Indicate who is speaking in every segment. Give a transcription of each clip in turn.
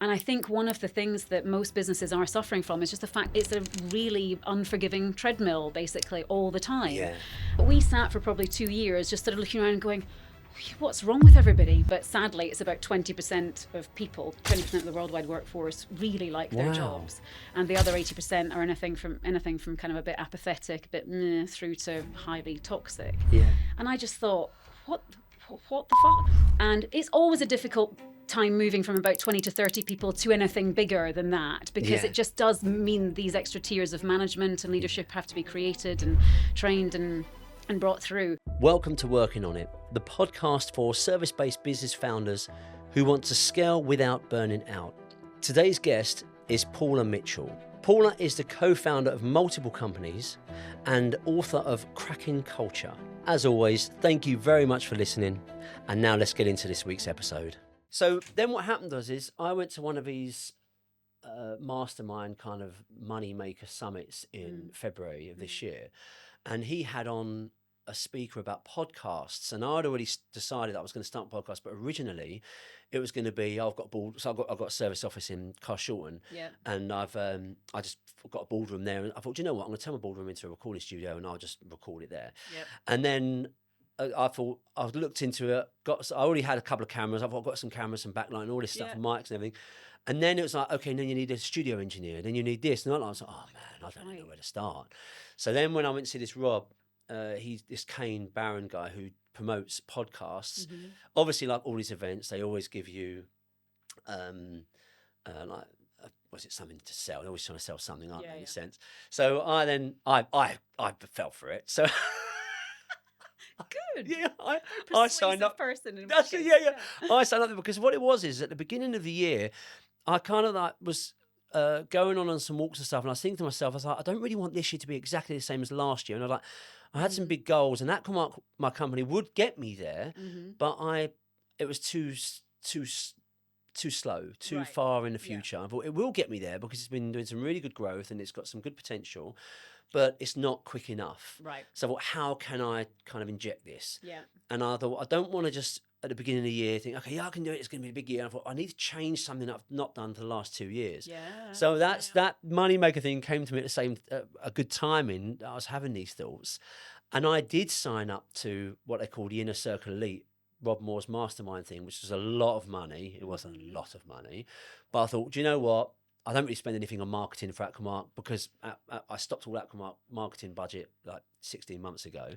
Speaker 1: And I think one of the things that most businesses are suffering from is just the fact it's a really unforgiving treadmill, basically, all the time.
Speaker 2: Yeah.
Speaker 1: We sat for probably 2 years just sort of looking around and going, what's wrong with everybody? But sadly, it's about 20% of people, 20% of the worldwide workforce really like their jobs. And the other 80% are anything from kind of a bit apathetic, a bit meh, through to highly toxic.
Speaker 2: Yeah.
Speaker 1: And I just thought, what the fuck? And it's always a difficult time moving from about 20 to 30 people to anything bigger than that, because it just does mean these extra tiers of management and leadership have to be created and trained and brought through.
Speaker 2: Welcome to Working On It, the podcast for service-based business founders who want to scale without burning out. Today's guest is Paula Mitchell. Paula is the co-founder of multiple companies and author of Cracking Culture. As always, thank you very much for listening. And now let's get into this week's episode. So then what happened is I went to one of these mastermind kind of money maker summits in February of this year. And he had on a speaker about podcasts, and I'd already decided I was going to start a podcast. But originally, it was going to be I've got a service office in Carshalton, and I just got a boardroom there, and I thought, you know what, I'm going to turn my boardroom into a recording studio, and I'll just record it there. And then I thought I looked into it. I already had a couple of cameras. I've got some cameras, some backlight, and all this stuff, and mics and everything. And then it was like, okay, then you need a studio engineer, then you need this, and I was like, oh man, I don't know where to start. So then when I went to see this Rob. He's this Kane Barron guy who promotes podcasts. Obviously, like all these events, they always give you, was it something to sell? They're always trying to sell something, aren't they, in a sense? So I fell for it. So
Speaker 1: good.
Speaker 2: Yeah, I signed up.
Speaker 1: Person in
Speaker 2: That's it. Yeah. I signed up because what it was is at the beginning of the year, I kind of like was. Going on some walks and stuff, and I was thinking to myself, I was like, I don't really want this year to be exactly the same as last year. And I had some big goals, and that my company would get me there, but it was too slow, too far in the future. I thought it will get me there because it's been doing some really good growth and it's got some good potential, but it's not quick enough. So I thought, how can I kind of inject this? And I thought, I don't want to just at the beginning of the year think, okay, I can do it, it's going to be a big year. And I thought, I need to change something I've not done for the last 2 years. So that moneymaker thing came to me at the same, a good timing. I was having these thoughts. And I did sign up to what they call the Inner Circle Elite, Rob Moore's mastermind thing, which was a lot of money. It wasn't a lot of money. But I thought, do you know what? I don't really spend anything on marketing for Aquamark because I stopped all Aquamark marketing budget like 16 months ago.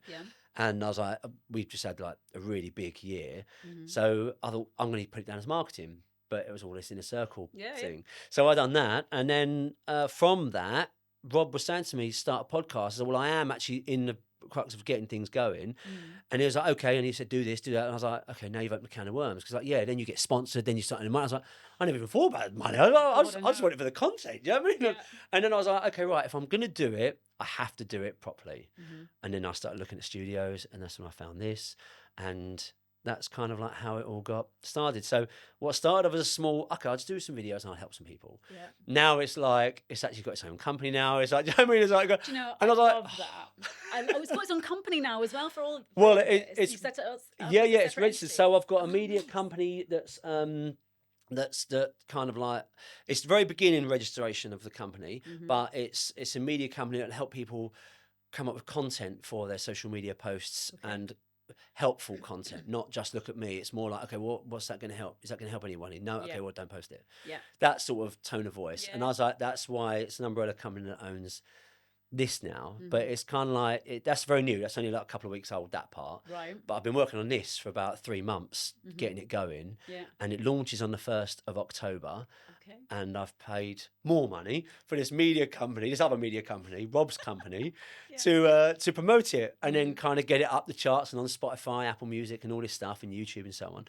Speaker 2: And I was like, we've just had like a really big year. So I thought, I'm going to put it down as marketing. But it was all this Inner Circle thing. So I done that. And then from that, Rob was saying to me, start a podcast. I said, well, I am actually in the crux of getting things going. And he was like, okay. And he said, do this, do that. And I was like, okay, now you've opened a can of worms. Because then you get sponsored, then you start earning money. I was like, I never even thought about money. I just want it for the content. You know what I mean? And then I was like, okay, right, if I'm going to do it, I have to do it properly. And then I started looking at studios, and that's when I found this. And that's kind of like how it all got started. So what started off as a small, okay, I'll just do some videos and I'll help some people. Now it's like, it's actually got its own company now. It's like, do you know what I mean? It's like,
Speaker 1: do you know,
Speaker 2: and
Speaker 1: I love that. It's got its own company now as well for all.
Speaker 2: Well,
Speaker 1: it's set it up
Speaker 2: it's registered. So I've got a media company that's the kind of like, it's the very beginning registration of the company, but it's a media company that'll help people come up with content for their social media posts and helpful content, not just look at me. It's more like, okay, what's that going to help? Is that going to help anyone? No, okay, well, don't post it. That sort of tone of voice. And I was like, that's why it's an umbrella company that owns this now. But it's kind of like, that's very new. That's only like a couple of weeks old, that part. But I've been working on this for about 3 months, getting it going. And it launches on the 1st of October. And I've paid more money for this other media company, Rob's company, to promote it and then kind of get it up the charts and on Spotify, Apple Music and all this stuff and YouTube and so on.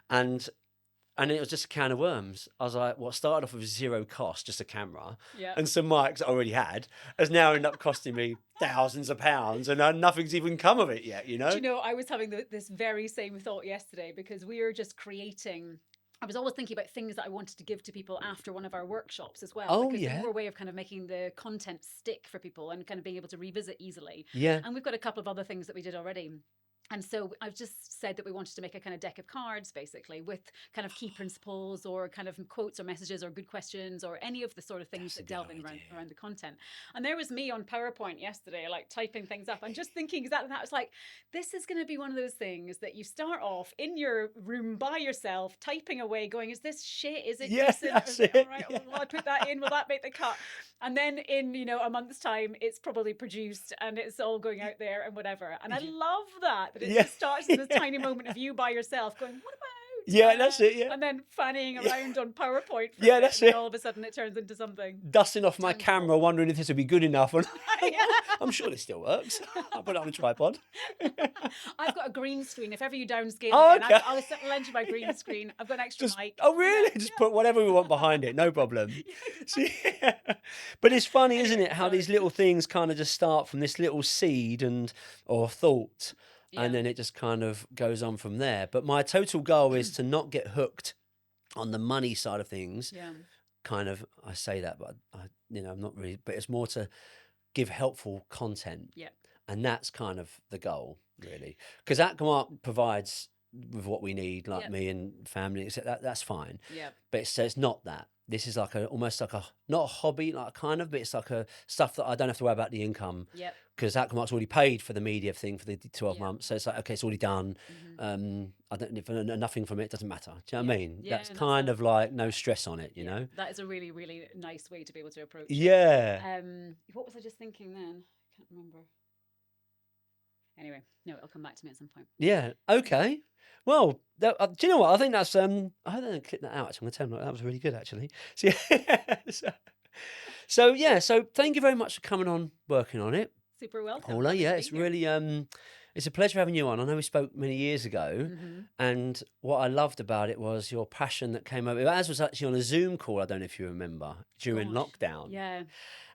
Speaker 2: And it was just a can of worms. I was like, what started off with zero cost, just a camera and some mics I already had, has now ended up costing me thousands of pounds and nothing's even come of it yet, you know?
Speaker 1: Do you know, I was having this very same thought yesterday because we were just creating... I was always thinking about things that I wanted to give to people after one of our workshops as well. Because it's more a way of kind of making the content stick for people and kind of being able to revisit easily. And we've got a couple of other things that we did already. And so I've just said that we wanted to make a kind of deck of cards, basically, with kind of key principles or kind of quotes or messages or good questions or any of the sort of things that delve in around the content. And there was me on PowerPoint yesterday, like typing things up and just thinking exactly that. I was like, this is going to be one of those things that you start off in your room by yourself, typing away, going, is this shit? Is it decent?
Speaker 2: That's
Speaker 1: it
Speaker 2: it.
Speaker 1: all right? Yeah. Will I put that in? Will that make the cut? And then in, a month's time, it's probably produced and it's all going out there and whatever. And I love that it just starts in this tiny moment of you by yourself going, what about?
Speaker 2: Yeah, that's it. Yeah,
Speaker 1: and then fannying around on PowerPoint. For
Speaker 2: yeah, that's it.
Speaker 1: And all of a sudden, it turns into something.
Speaker 2: Dusting off my camera, wondering if this would be good enough. And I'm sure it still works. I'll put it on a tripod.
Speaker 1: I've got a green screen. If ever you downscale again,
Speaker 2: okay.
Speaker 1: I'll lend you my green screen. I've got an extra mic.
Speaker 2: Oh, really? Just put whatever we want behind it. No problem. But it's funny, isn't it? How these little things kind of just start from this little seed or thought. Yeah. And then it just kind of goes on from there. But my total goal is to not get hooked on the money side of things. Yeah. Kind of, I say that, but I'm not really. But it's more to give helpful content. Yeah. And that's kind of the goal, really, because Akmark provides with what we need, like me and family. That's fine. Yeah. But it's not that. This is like almost like not a hobby, like kind of, but it's like a stuff that I don't have to worry about the income. Yep. Because Akmark's already paid for the media thing for the 12 months. So it's like, okay, it's already done. Mm-hmm. I don't, nothing from it doesn't matter. Do you know what I mean? Yeah, that's kind of like no stress on it, you know?
Speaker 1: That is a really, really nice way to be able to approach it.
Speaker 2: Yeah.
Speaker 1: What was I just thinking then? I can't remember. Anyway, no, it'll come back to me at some point.
Speaker 2: Yeah. Okay. Well, do you know what? I think that's. I hope they don't clip that out. Actually, I'm going to tell them that was really good. Actually. So thank you very much for coming on, working on it.
Speaker 1: Super welcome.
Speaker 2: Paula, yeah, it's really it's a pleasure having you on. I know we spoke many years ago, and what I loved about it was your passion that came over. As was actually on a Zoom call. I don't know if you remember during lockdown.
Speaker 1: Yeah.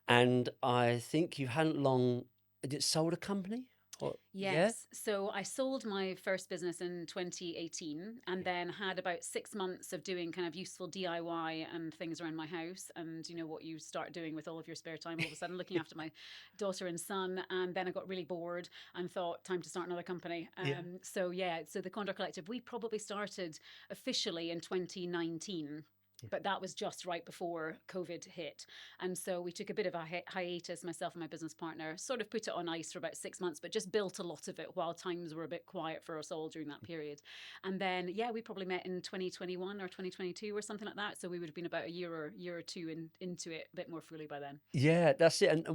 Speaker 2: And I think you hadn't long. Did it sold a company?
Speaker 1: Yes. Yeah? So I sold my first business in 2018 and then had about 6 months of doing kind of useful DIY and things around my house and, what you start doing with all of your spare time all of a sudden, looking after my daughter and son. And then I got really bored and thought, time to start another company. So the Condor Collective, we probably started officially in 2019. But that was just right before COVID hit. And so we took a bit of a hiatus, myself and my business partner, sort of put it on ice for about 6 months, but just built a lot of it while times were a bit quiet for us all during that period. And then, we probably met in 2021 or 2022 or something like that. So we would have been about a year or two into it a bit more fully by then.
Speaker 2: Yeah, that's it. And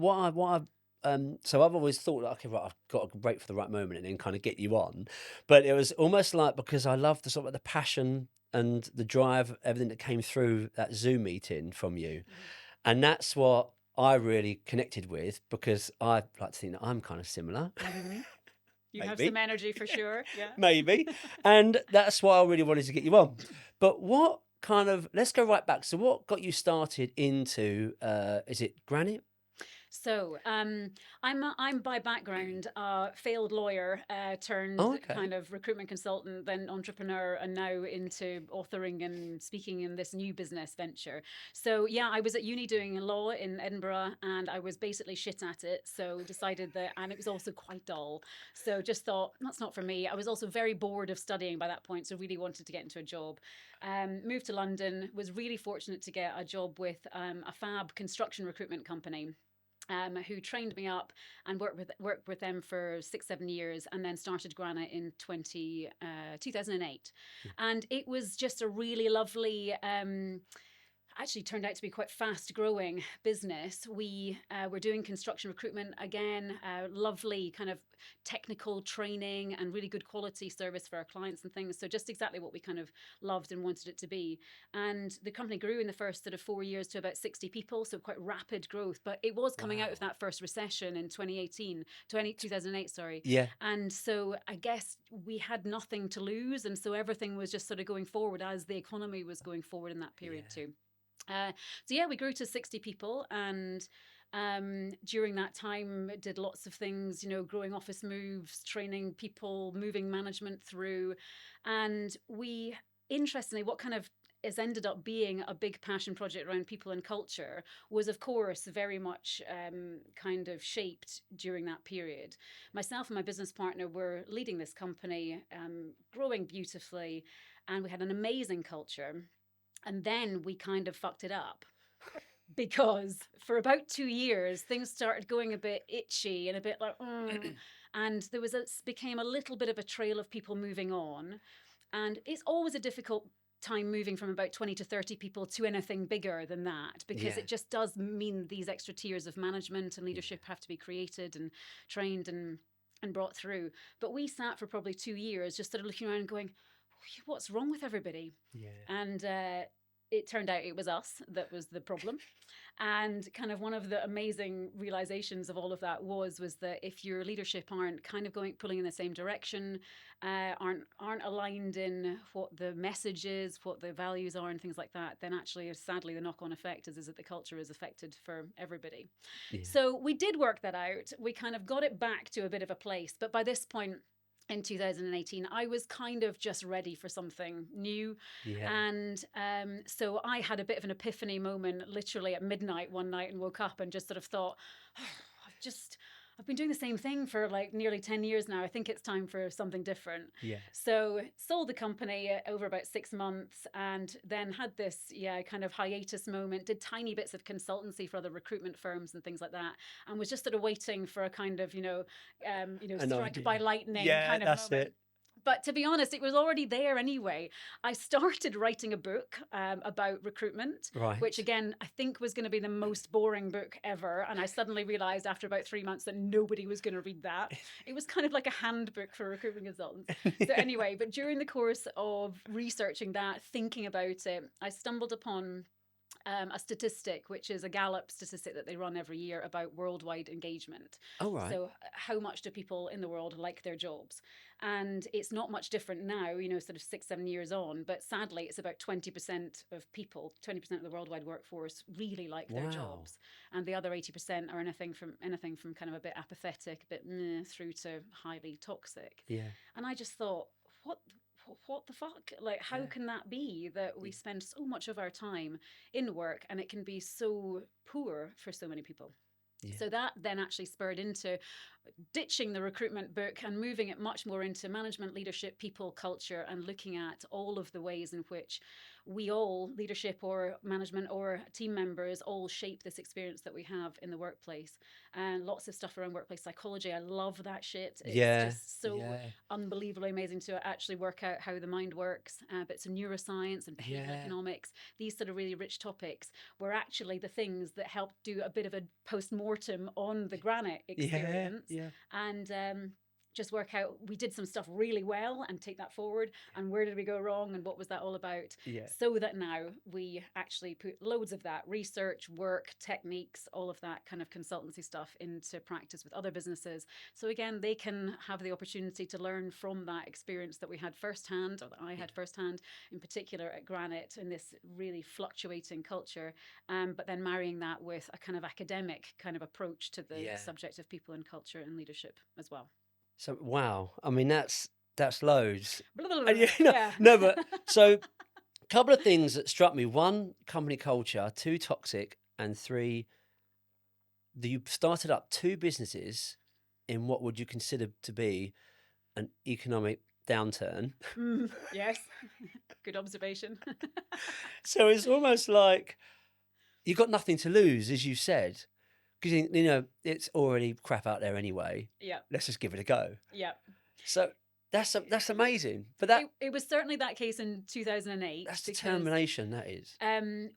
Speaker 2: so I've always thought, okay, right, I've got to wait for the right moment and then kind of get you on. But it was almost like, because I love the sort of the passion and the drive, everything that came through that Zoom meeting from you. And that's what I really connected with, because I like to think that I'm kind of similar.
Speaker 1: You have some energy for sure. Yeah.
Speaker 2: Maybe. And that's why I really wanted to get you on. But let's go right back. So what got you started into, is it granite?
Speaker 1: So I'm by background a failed lawyer turned kind of recruitment consultant, then entrepreneur, and now into authoring and speaking in this new business venture. So I was at uni doing law in Edinburgh, and I was basically shit at it. So decided that, and it was also quite dull. So just thought, that's not for me. I was also very bored of studying by that point, so really wanted to get into a job. Moved to London, was really fortunate to get a job with a fab construction recruitment company. Who trained me up and worked with them for 6-7 years, and then started Granite in 2008. And it was just a really lovely, actually turned out to be quite fast growing business. We were doing construction recruitment again, lovely kind of technical training and really good quality service for our clients and things. So just exactly what we kind of loved and wanted it to be. And the company grew in the first sort of 4 years to about 60 people. So quite rapid growth, but it was coming out of that first recession in 2008, sorry. Yeah. And so I guess we had nothing to lose. And so everything was just sort of going forward as the economy was going forward in that period too. We grew to 60 people, and during that time did lots of things, growing office moves, training people, moving management through. And we, interestingly, what kind of has ended up being a big passion project around people and culture was, of course, very much kind of shaped during that period. Myself and my business partner were leading this company, growing beautifully, and we had an amazing culture. And then we kind of fucked it up. Because for about 2 years, things started going a bit itchy and a bit like, and there became a little bit of a trail of people moving on. And it's always a difficult time moving from about 20 to 30 people to anything bigger than that, because it just does mean these extra tiers of management and leadership have to be created and trained and brought through. But we sat for probably 2 years just sort of looking around and going, what's wrong with everybody? And it turned out it was us that was the problem. And kind of one of the amazing realizations of all of that was that if your leadership aren't kind of pulling in the same direction, aren't aligned in what the message is, what the values are and things like that, then actually, sadly, the knock-on effect is that the culture is affected for everybody. So we did work that out. We kind of got it back to a bit of a place. But by this point, in 2018, I was kind of just ready for something new. And so I had a bit of an epiphany moment literally at midnight one night and woke up and just sort of thought, I've been doing the same thing for like nearly 10 years now. I think it's time for something different. So sold the company over about 6 months and then had this kind of hiatus moment, did tiny bits of consultancy for other recruitment firms and things like that, and was just sort of waiting for a kind of, strike by lightning kind of
Speaker 2: that's
Speaker 1: moment.
Speaker 2: It.
Speaker 1: But to be honest, it was already there anyway. I started writing a book about recruitment, which again, I think was going to be the most boring book ever. And I suddenly realized after about 3 months that nobody was going to read that. It was kind of like a handbook for recruitment consultants. So anyway, but during the course of researching that, thinking about it, I stumbled upon a statistic, which is a Gallup statistic that they run every year about worldwide engagement. So how much do people in the world like their jobs? And it's not much different now, sort of 6-7 years on, but sadly it's about 20% of people, 20% of the worldwide workforce really like their jobs. And the other 80% are anything from kind of a bit apathetic, a bit meh, through to highly toxic. And I just thought, what the fuck? Like, how can that be that we spend so much of our time in work and it can be so poor for so many people? So that then actually spurred into ditching the recruitment book and moving it much more into management, leadership, people, culture, and looking at all of the ways in which we all, leadership or management or team members, all shape this experience that we have in the workplace. And lots of stuff around workplace psychology. I love that shit. It's just so unbelievably amazing to actually work out how the mind works. Bits of neuroscience and behavioral economics, these sort of really rich topics were actually the things that helped do a bit of a post-mortem on the Granite experience. And just work out, we did some stuff really well and take that forward, and where did we go wrong and what was that all about, so that now we actually put loads of that research, work, techniques, all of that kind of consultancy stuff into practice with other businesses, so again they can have the opportunity to learn from that experience that we had firsthand, or that I had firsthand in particular at Granite, in this really fluctuating culture, but then marrying that with a kind of academic kind of approach to the subject of people and culture and leadership as well.
Speaker 2: So wow, I mean that's loads.
Speaker 1: Yeah.
Speaker 2: No, but so a couple of things that struck me: 1, company culture; 2, toxic; and 3, that you started up 2 businesses in what would you consider to be an economic downturn.
Speaker 1: Yes, good observation.
Speaker 2: So it's almost like you've got nothing to lose, as you said. Because, it's already crap out there anyway. Let's just give it a go. So that's amazing. But
Speaker 1: it was certainly that case in 2008.
Speaker 2: That's determination, that is.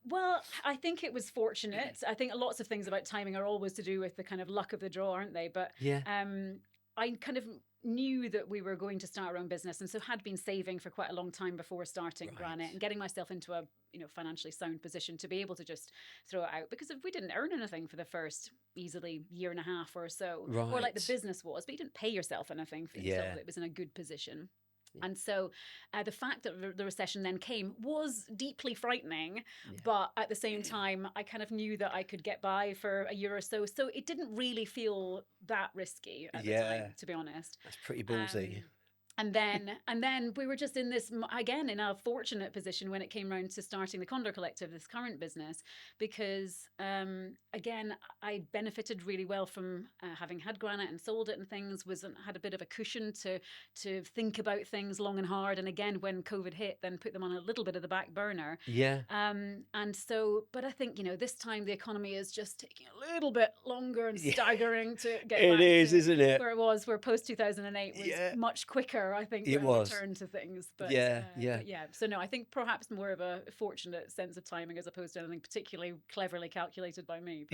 Speaker 1: Well, I think it was fortunate. I think lots of things about timing are always to do with the kind of luck of the draw, aren't they? But I kind of knew that we were going to start our own business, and so had been saving for quite a long time before starting Granite, and getting myself into a financially sound position to be able to just throw it out, because if we didn't earn anything for the first easily year and a half or so, or like the business was, but you didn't pay yourself anything until it was in a good position. And so the fact that the recession then came was deeply frightening, but at the same time, I kind of knew that I could get by for a year or so. So it didn't really feel that risky at the time, to be honest.
Speaker 2: That's pretty ballsy.
Speaker 1: And then we were just in this, again, in a fortunate position when it came around to starting the Condor Collective, this current business, because again, I benefited really well from having had granite and sold it and things, had a bit of a cushion to think about things long and hard. And again, when COVID hit, then put them on a little bit of the back burner.
Speaker 2: Yeah.
Speaker 1: And so, but I think, this time the economy is just taking a little bit longer and staggering to get back to
Speaker 2: isn't it?
Speaker 1: where it was, where post 2008 was much quicker. I think
Speaker 2: it was
Speaker 1: return to things, but
Speaker 2: yeah.
Speaker 1: So no, I think perhaps more of a fortunate sense of timing as opposed to anything particularly cleverly calculated by me.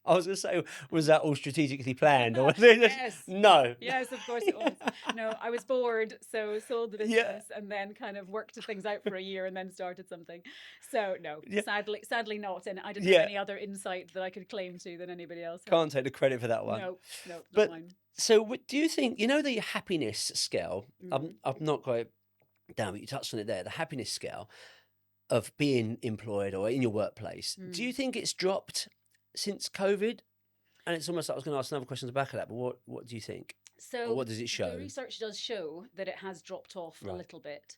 Speaker 2: I was going to say, was that all strategically planned, or was it just...
Speaker 1: Yes.
Speaker 2: No?
Speaker 1: Yes, of course it was. No, I was bored, so sold the business and then kind of worked things out for a year and then started something. So no, sadly not, and I didn't have any other insight that I could claim to than anybody else.
Speaker 2: Can't take the credit for that one.
Speaker 1: No, not
Speaker 2: but
Speaker 1: mine.
Speaker 2: So do you think, the happiness scale, I'm not quite down, but you touched on it there, the happiness scale of being employed or in your workplace, do you think it's dropped since COVID? And it's almost like I was going to ask another question at the back of that, but what do you think?
Speaker 1: So
Speaker 2: or what does it show?
Speaker 1: The research does show that it has dropped off a little bit.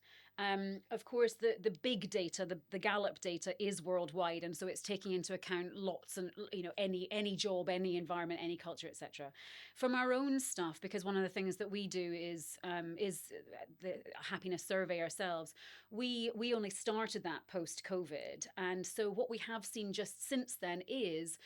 Speaker 1: Of course, the big data, the Gallup data is worldwide, and so it's taking into account lots and any job, any environment, any culture, etc. From our own stuff, because one of the things that we do is the happiness survey ourselves. We only started that post COVID, and so what we have seen just since then is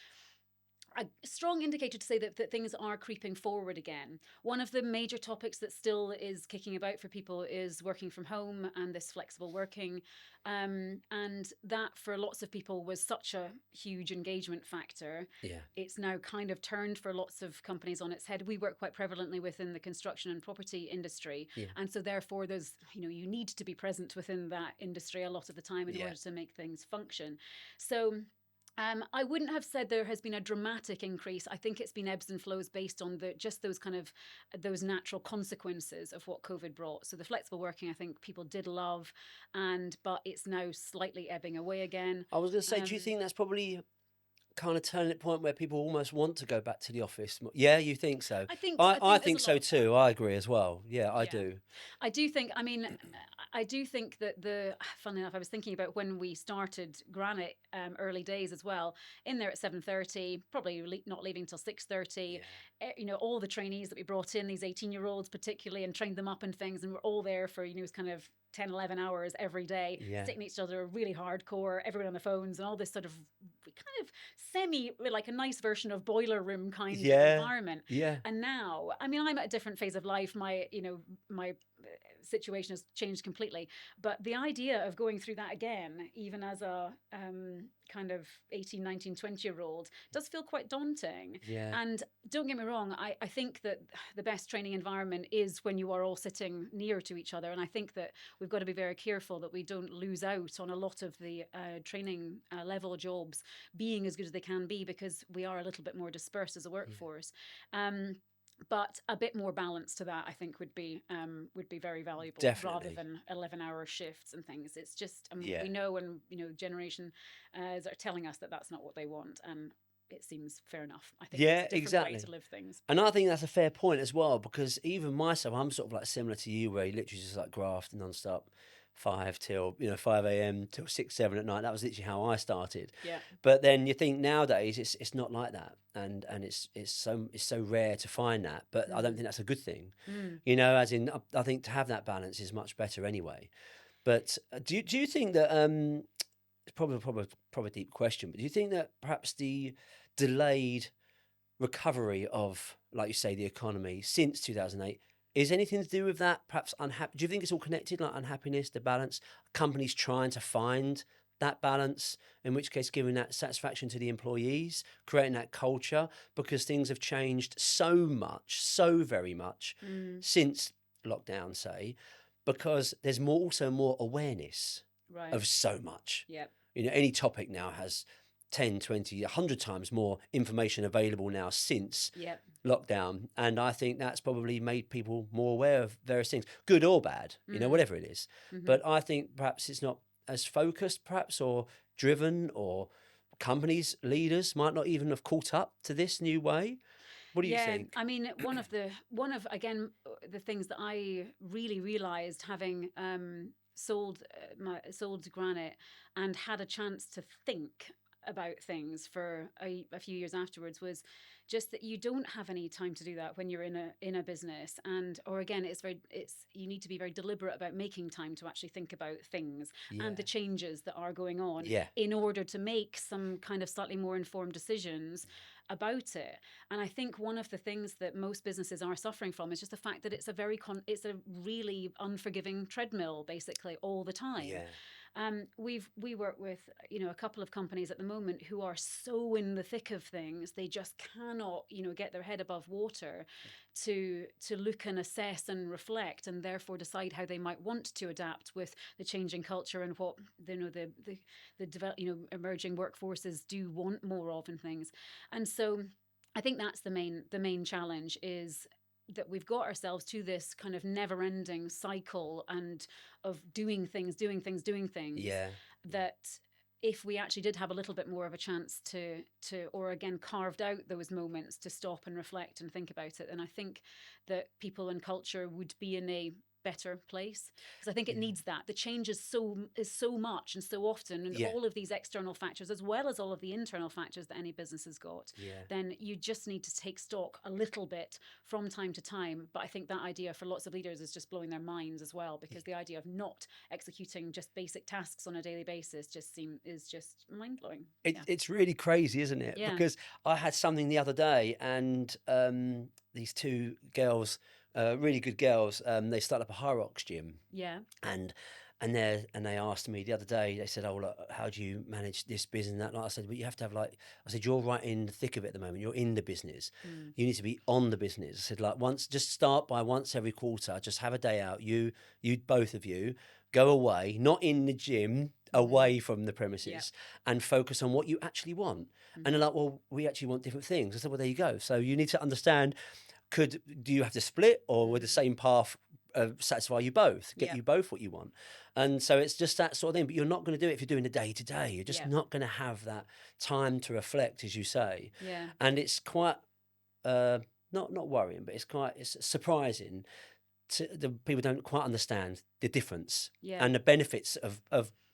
Speaker 1: a strong indicator to say that things are creeping forward again. One of the major topics that still is kicking about for people is working from home and this flexible working. And that for lots of people was such a huge engagement factor.
Speaker 2: Yeah.
Speaker 1: It's now kind of turned for lots of companies on its head. We work quite prevalently within the construction and property industry.
Speaker 2: Yeah.
Speaker 1: And so therefore there's, you need to be present within that industry a lot of the time in order to make things function. So I wouldn't have said there has been a dramatic increase. I think it's been ebbs and flows based on those natural consequences of what COVID brought. So the flexible working, I think people did love, but it's now slightly ebbing away again.
Speaker 2: I was going to say, do you think that's probably kind of turning at a point where people almost want to go back to the office? Yeah, you think so? I think so too. I agree as well. Yeah, I do.
Speaker 1: I do think, I do think that funnily enough, I was thinking about when we started Granite early days as well, in there at 7:30, probably not leaving till 6:30. All the trainees that we brought in, these 18-year-olds particularly, and trained them up and things, and we're all there for, kind of 10, 11 hours every day, sticking each other really hardcore, everyone on the phones and all this sort of kind of like a nice version of boiler room kind of environment.
Speaker 2: Yeah.
Speaker 1: And now, I'm at a different phase of life. My situation has changed completely. But the idea of going through that again, even as a kind of 18, 19, 20-year-old, does feel quite daunting.
Speaker 2: Yeah.
Speaker 1: And don't get me wrong, I think that the best training environment is when you are all sitting near to each other. And I think that we've got to be very careful that we don't lose out on a lot of the training level jobs being as good as they can be, because we are a little bit more dispersed as a workforce. But a bit more balance to that, I think, would be very valuable.
Speaker 2: Definitely.
Speaker 1: Rather than 11-hour shifts and things. It's just we know, and generation are telling us that that's not what they want, and it seems fair enough. I think it's a different way to live things.
Speaker 2: And I think that's a fair point as well, because even myself, I'm sort of like similar to you, where you literally just like graft non-stop. 5 a.m. till 6, 7 at night. That was literally how I started.
Speaker 1: Yeah.
Speaker 2: But then you think nowadays it's not like that, and it's so rare to find that. But I don't think that's a good thing. As in, I think to have that balance is much better anyway. But do you think that it's probably a deep question, but do you think that perhaps the delayed recovery of, like you say, the economy since 2008 is anything to do with that? Perhaps unhappy? Do you think it's all connected, like unhappiness, the balance, companies trying to find that balance, in which case giving that satisfaction to the employees, creating that culture, because things have changed so very much since lockdown, say, because there's also more awareness of so much.
Speaker 1: Yep.
Speaker 2: Any topic now has 10, 20, 100 times more information available now since lockdown. And I think that's probably made people more aware of various things, good or bad, whatever it is. But I think perhaps it's not as focused, perhaps, or driven, or companies, leaders might not even have caught up to this new way. What do you think?
Speaker 1: I mean, one of again the things that I really realized having sold Granite and had a chance to think about things for a few years afterwards was just that you don't have any time to do that when you're in a business, or again you need to be very deliberate about making time to actually think about things and the changes that are going on in order to make some kind of slightly more informed decisions about it. And I think one of the things that most businesses are suffering from is just the fact that it's a really unforgiving treadmill basically all the time. We work with a couple of companies at the moment who are so in the thick of things, they just cannot get their head above water to look and assess and reflect, and therefore decide how they might want to adapt with the changing culture and what the emerging workforces do want more of and things. And so I think that's the main challenge, is that we've got ourselves to this kind of never-ending cycle and of doing things. That if we actually did have a little bit more of a chance to or again carved out those moments to stop and reflect and think about it, then I think that people and culture would be in a better place, because I think it needs that. The change is so much and so often, and all of these external factors as well as all of the internal factors that any business has got, then you just need to take stock a little bit from time to time. But I think that idea for lots of leaders is just blowing their minds as well, because the idea of not executing just basic tasks on a daily basis is just mind-blowing.
Speaker 2: It's really crazy, isn't it? Because I had something the other day, and these two girls, really good girls, they started up a High Rocks gym. And they asked me the other day, they said, "Oh, look, how do you manage this business and that?" Like I said, "Well, you have to have I said, "You're right in the thick of it at the moment. You're in the business. You need to be on the business." I said, just start by once every quarter, just have a day out. You both of you go away, not in the gym, away from the premises, and focus on what you actually want. And they're like, "Well, we actually want different things." I said, "Well, there you go. So you need to understand, do you have to split, or would the same path satisfy you both, get you both what you want?" And so it's just that sort of thing. But you're not going to do it if you're doing the day to day. You're just not going to have that time to reflect, as you say. And it's quite not worrying, but it's surprising the people don't quite understand the difference and the benefits of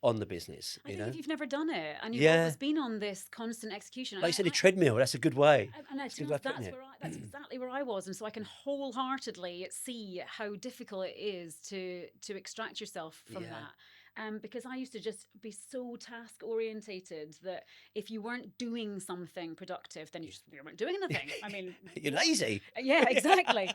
Speaker 2: on the business.
Speaker 1: I think if you've never done it and you've always been on this constant execution,
Speaker 2: like you said, a treadmill, that's a good way.
Speaker 1: And that's exactly where I was, and so I can wholeheartedly see how difficult it is to extract yourself from that. Because I used to just be so task orientated that if you weren't doing something productive, then you weren't doing anything. I mean,
Speaker 2: you're lazy.
Speaker 1: Yeah, exactly.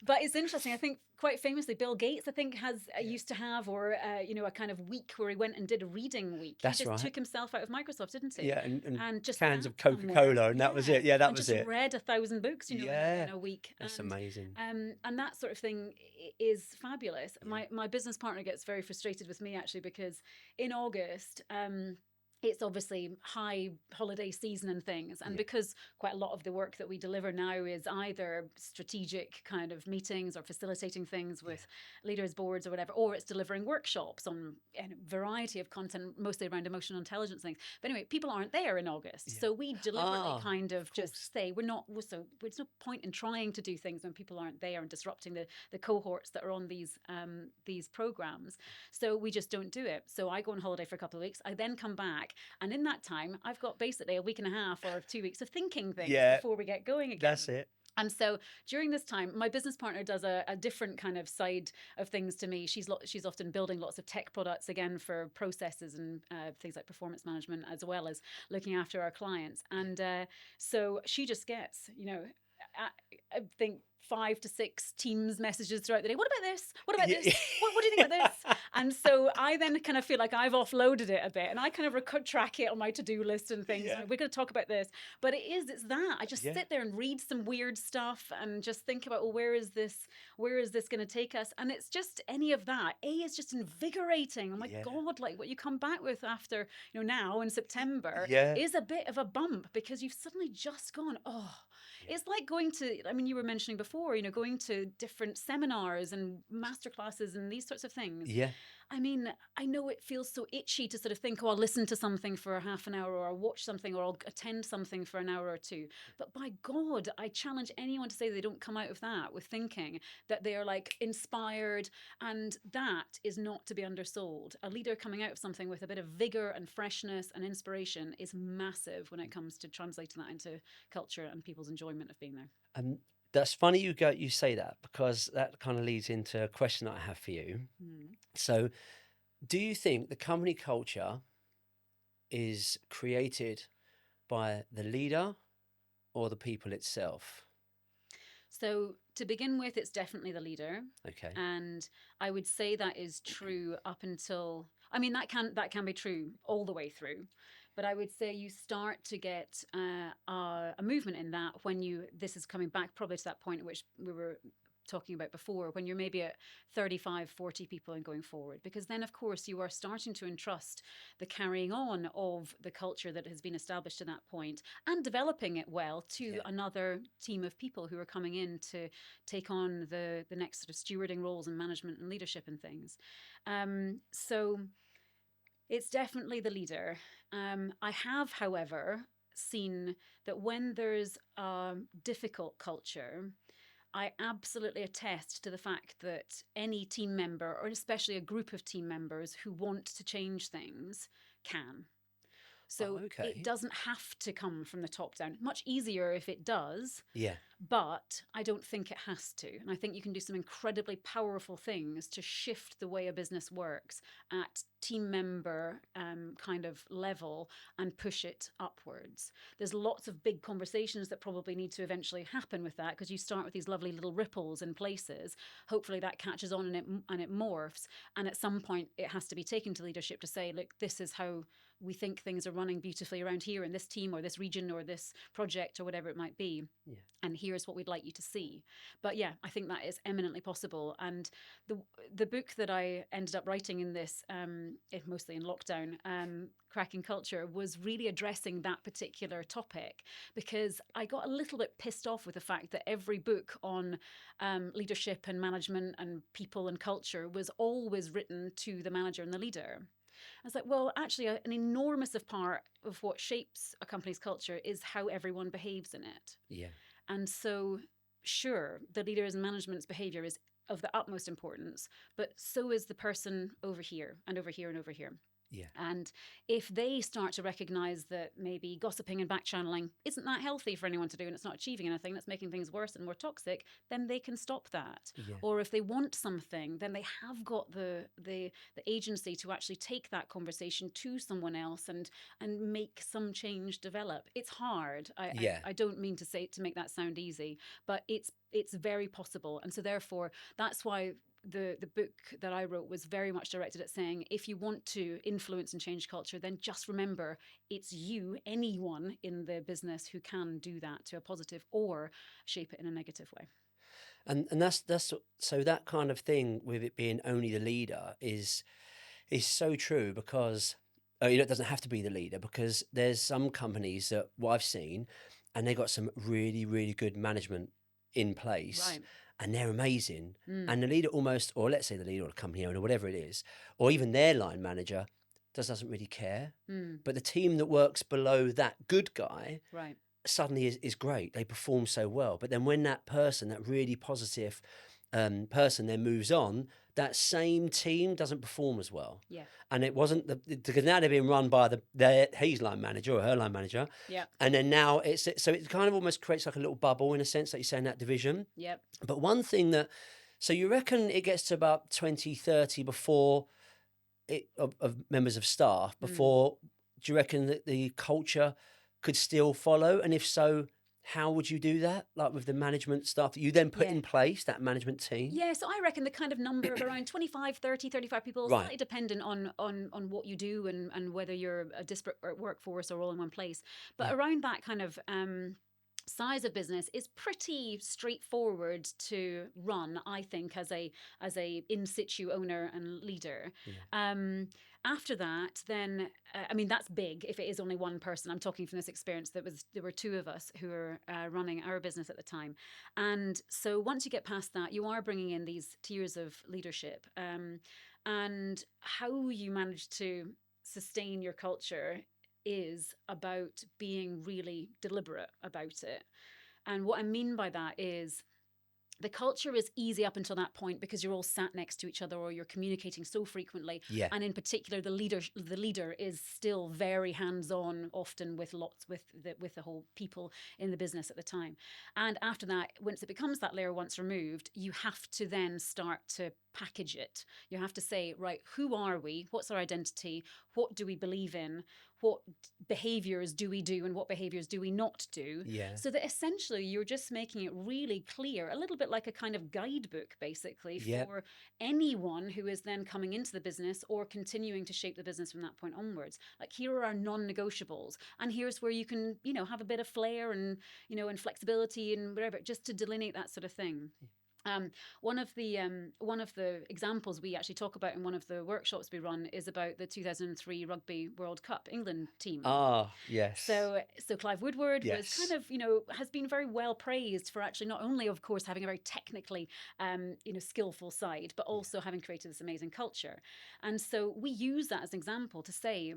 Speaker 1: But it's interesting. I think quite famously, Bill Gates, I think, used to have, or a kind of week where he went and did a reading week.
Speaker 2: That's
Speaker 1: he
Speaker 2: right.
Speaker 1: took himself out of Microsoft, didn't he?
Speaker 2: Yeah, and just cans of Coca-Cola,
Speaker 1: somewhere.
Speaker 2: and that was it. Yeah, that was
Speaker 1: just
Speaker 2: it.
Speaker 1: Read 1,000 books, in a week.
Speaker 2: That's amazing.
Speaker 1: And that sort of thing is fabulous. My business partner gets very frustrated with me, actually, because in August, it's obviously high holiday season and things. And because quite a lot of the work that we deliver now is either strategic kind of meetings or facilitating things with leaders boards or whatever, or it's delivering workshops on a variety of content, mostly around emotional intelligence things. But anyway, people aren't there in August. So we deliberately kind of just say, there's no point in trying to do things when people aren't there and disrupting the cohorts that are on these programs. So we just don't do it. So I go on holiday for a couple of weeks. I then come back. And in that time, I've got basically a week and a half or 2 weeks of thinking things before we get going again.
Speaker 2: That's it.
Speaker 1: And so during this time, my business partner does a different kind of side of things to me. She's often building lots of tech products, again, for processes and things like performance management, as well as looking after our clients. And so she just gets, I think 5 to 6 Teams messages throughout the day. What about this? What about this? What do you think about this? And so I then kind of feel like I've offloaded it a bit, and I kind of track it on my to-do list and things. We're going to talk about this, but it's that I just sit there and read some weird stuff and just think about, where is this going to take us? And it's just any of that. It's just invigorating. Oh my God, like what you come back with after now in September is a bit of a bump, because you've suddenly just gone, it's like going to, you were mentioning before, going to different seminars and masterclasses and these sorts of things. I mean, I know it feels so itchy to sort of think, oh, I'll listen to something for half an hour, or I'll watch something, or I'll attend something for an hour or two. But by God, I challenge anyone to say they don't come out of that with thinking that they are like inspired. And that is not to be undersold. A leader coming out of something with a bit of vigor and freshness and inspiration is massive when it comes to translating that into culture and people's enjoyment of being there.
Speaker 2: That's funny you say that, because that kind of leads into a question that I have for you. So, do you think the company culture is created by the leader or the people itself?
Speaker 1: So to begin with, it's definitely the leader.
Speaker 2: Okay.
Speaker 1: And I would say that is true up until, I mean, that can be true all the way through. But I would say you start to get a movement in that when this is coming back probably to that point at which we were talking about before, when you're maybe at 35, 40 people and going forward. Because then, of course, you are starting to entrust the carrying on of the culture that has been established to that point and developing it well to another team of people who are coming in to take on the next sort of stewarding roles and management and leadership and things. So it's definitely the leader. I have, however, seen that when there's a difficult culture, I absolutely attest to the fact that any team member, or especially a group of team members who want to change things, can. So it doesn't have to come from the top down. Much easier if it does.
Speaker 2: Yeah.
Speaker 1: But I don't think it has to. And I think you can do some incredibly powerful things to shift the way a business works at team member kind of level and push it upwards. There's lots of big conversations that probably need to eventually happen with that, because you start with these lovely little ripples in places. Hopefully that catches on and it morphs. And at some point it has to be taken to leadership to say, look, this is how we think things are running beautifully around here in this team or this region or this project or whatever it might be. Yeah. And here's what we'd like you to see. But yeah, I think that is eminently possible. And the book that I ended up writing in this, mostly in lockdown, Cracking Culture, was really addressing that particular topic, because I got a little bit pissed off with the fact that every book on leadership and management and people and culture was always written to the manager and the leader. I was like, well, actually, an enormous part of what shapes a company's culture is how everyone behaves in it.
Speaker 2: Yeah.
Speaker 1: And so, sure, the leaders and management's behavior is of the utmost importance, but so is the person over here and over here and over here.
Speaker 2: Yeah.
Speaker 1: And if they start to recognize that maybe gossiping and back-channeling isn't that healthy for anyone to do, and it's not achieving anything, that's making things worse and more toxic, then they can stop that. Yeah. Or if they want something, then they have got the agency to actually take that conversation to someone else and make some change develop. It's hard. I don't mean to make that sound easy, but it's very possible. And so therefore, that's why the book that I wrote was very much directed at saying, if you want to influence and change culture, then just remember it's you, anyone in the business, who can do that to a positive or shape it in a negative way.
Speaker 2: And that's so that kind of thing with it being only the leader is so true, because it doesn't have to be the leader, because there's some companies that what I've seen, and they got some really, really good management in place. Right. And they're amazing. And the leader almost, or let's say the leader or the company owner, whatever it is, or even their line manager, doesn't really care. But the team that works below that good guy suddenly is great. They perform so well. But then when that person, that really positive person then moves on, that same team doesn't perform as well. Yeah. And it wasn't because now they're being run by his line manager or her line manager. Yeah. And then now it kind of almost creates like a little bubble in a sense, like you say, in that division. Yep. But one thing so you reckon it gets to about 20, 30 before of members of staff before, do you reckon that the culture could still follow? And if so, how would you do that? Like with the management staff that you then put in place, that management team?
Speaker 1: Yeah, so I reckon the kind of number of around 25, 30, 35 people, slightly dependent on what you do and whether you're a disparate workforce or all in one place. But around that kind of size of business is pretty straightforward to run, I think, as a in situ owner and leader. Yeah. After that, then that's big. If it is only one person, I'm talking from this experience. There were two of us who were running our business at the time, and so once you get past that, you are bringing in these tiers of leadership. And how you manage to sustain your culture is about being really deliberate about it. And what I mean by that is the culture is easy up until that point because you're all sat next to each other or you're communicating so frequently.
Speaker 2: Yeah.
Speaker 1: And in particular, the leader is still very hands-on, often with the whole people in the business at the time. And after that, once it becomes that layer once removed, you have to then start to package it. You have to say, right, who are we? What's our identity? What do we believe in? What behaviors do we do and what behaviors do we not do?
Speaker 2: Yeah.
Speaker 1: So that essentially you're just making it really clear, a little bit like a kind of guidebook, basically, for anyone who is then coming into the business or continuing to shape the business from that point onwards. Like, here are our non-negotiables, and here's where you can, have a bit of flair and, and flexibility and whatever, just to delineate that sort of thing. One of the examples we actually talk about in one of the workshops we run is about the 2003 Rugby World Cup England team.
Speaker 2: Ah, yes.
Speaker 1: So Clive Woodward was kind of, has been very well praised for actually not only, of course, having a very technically, skillful side, but also having created this amazing culture. And so we use that as an example to say,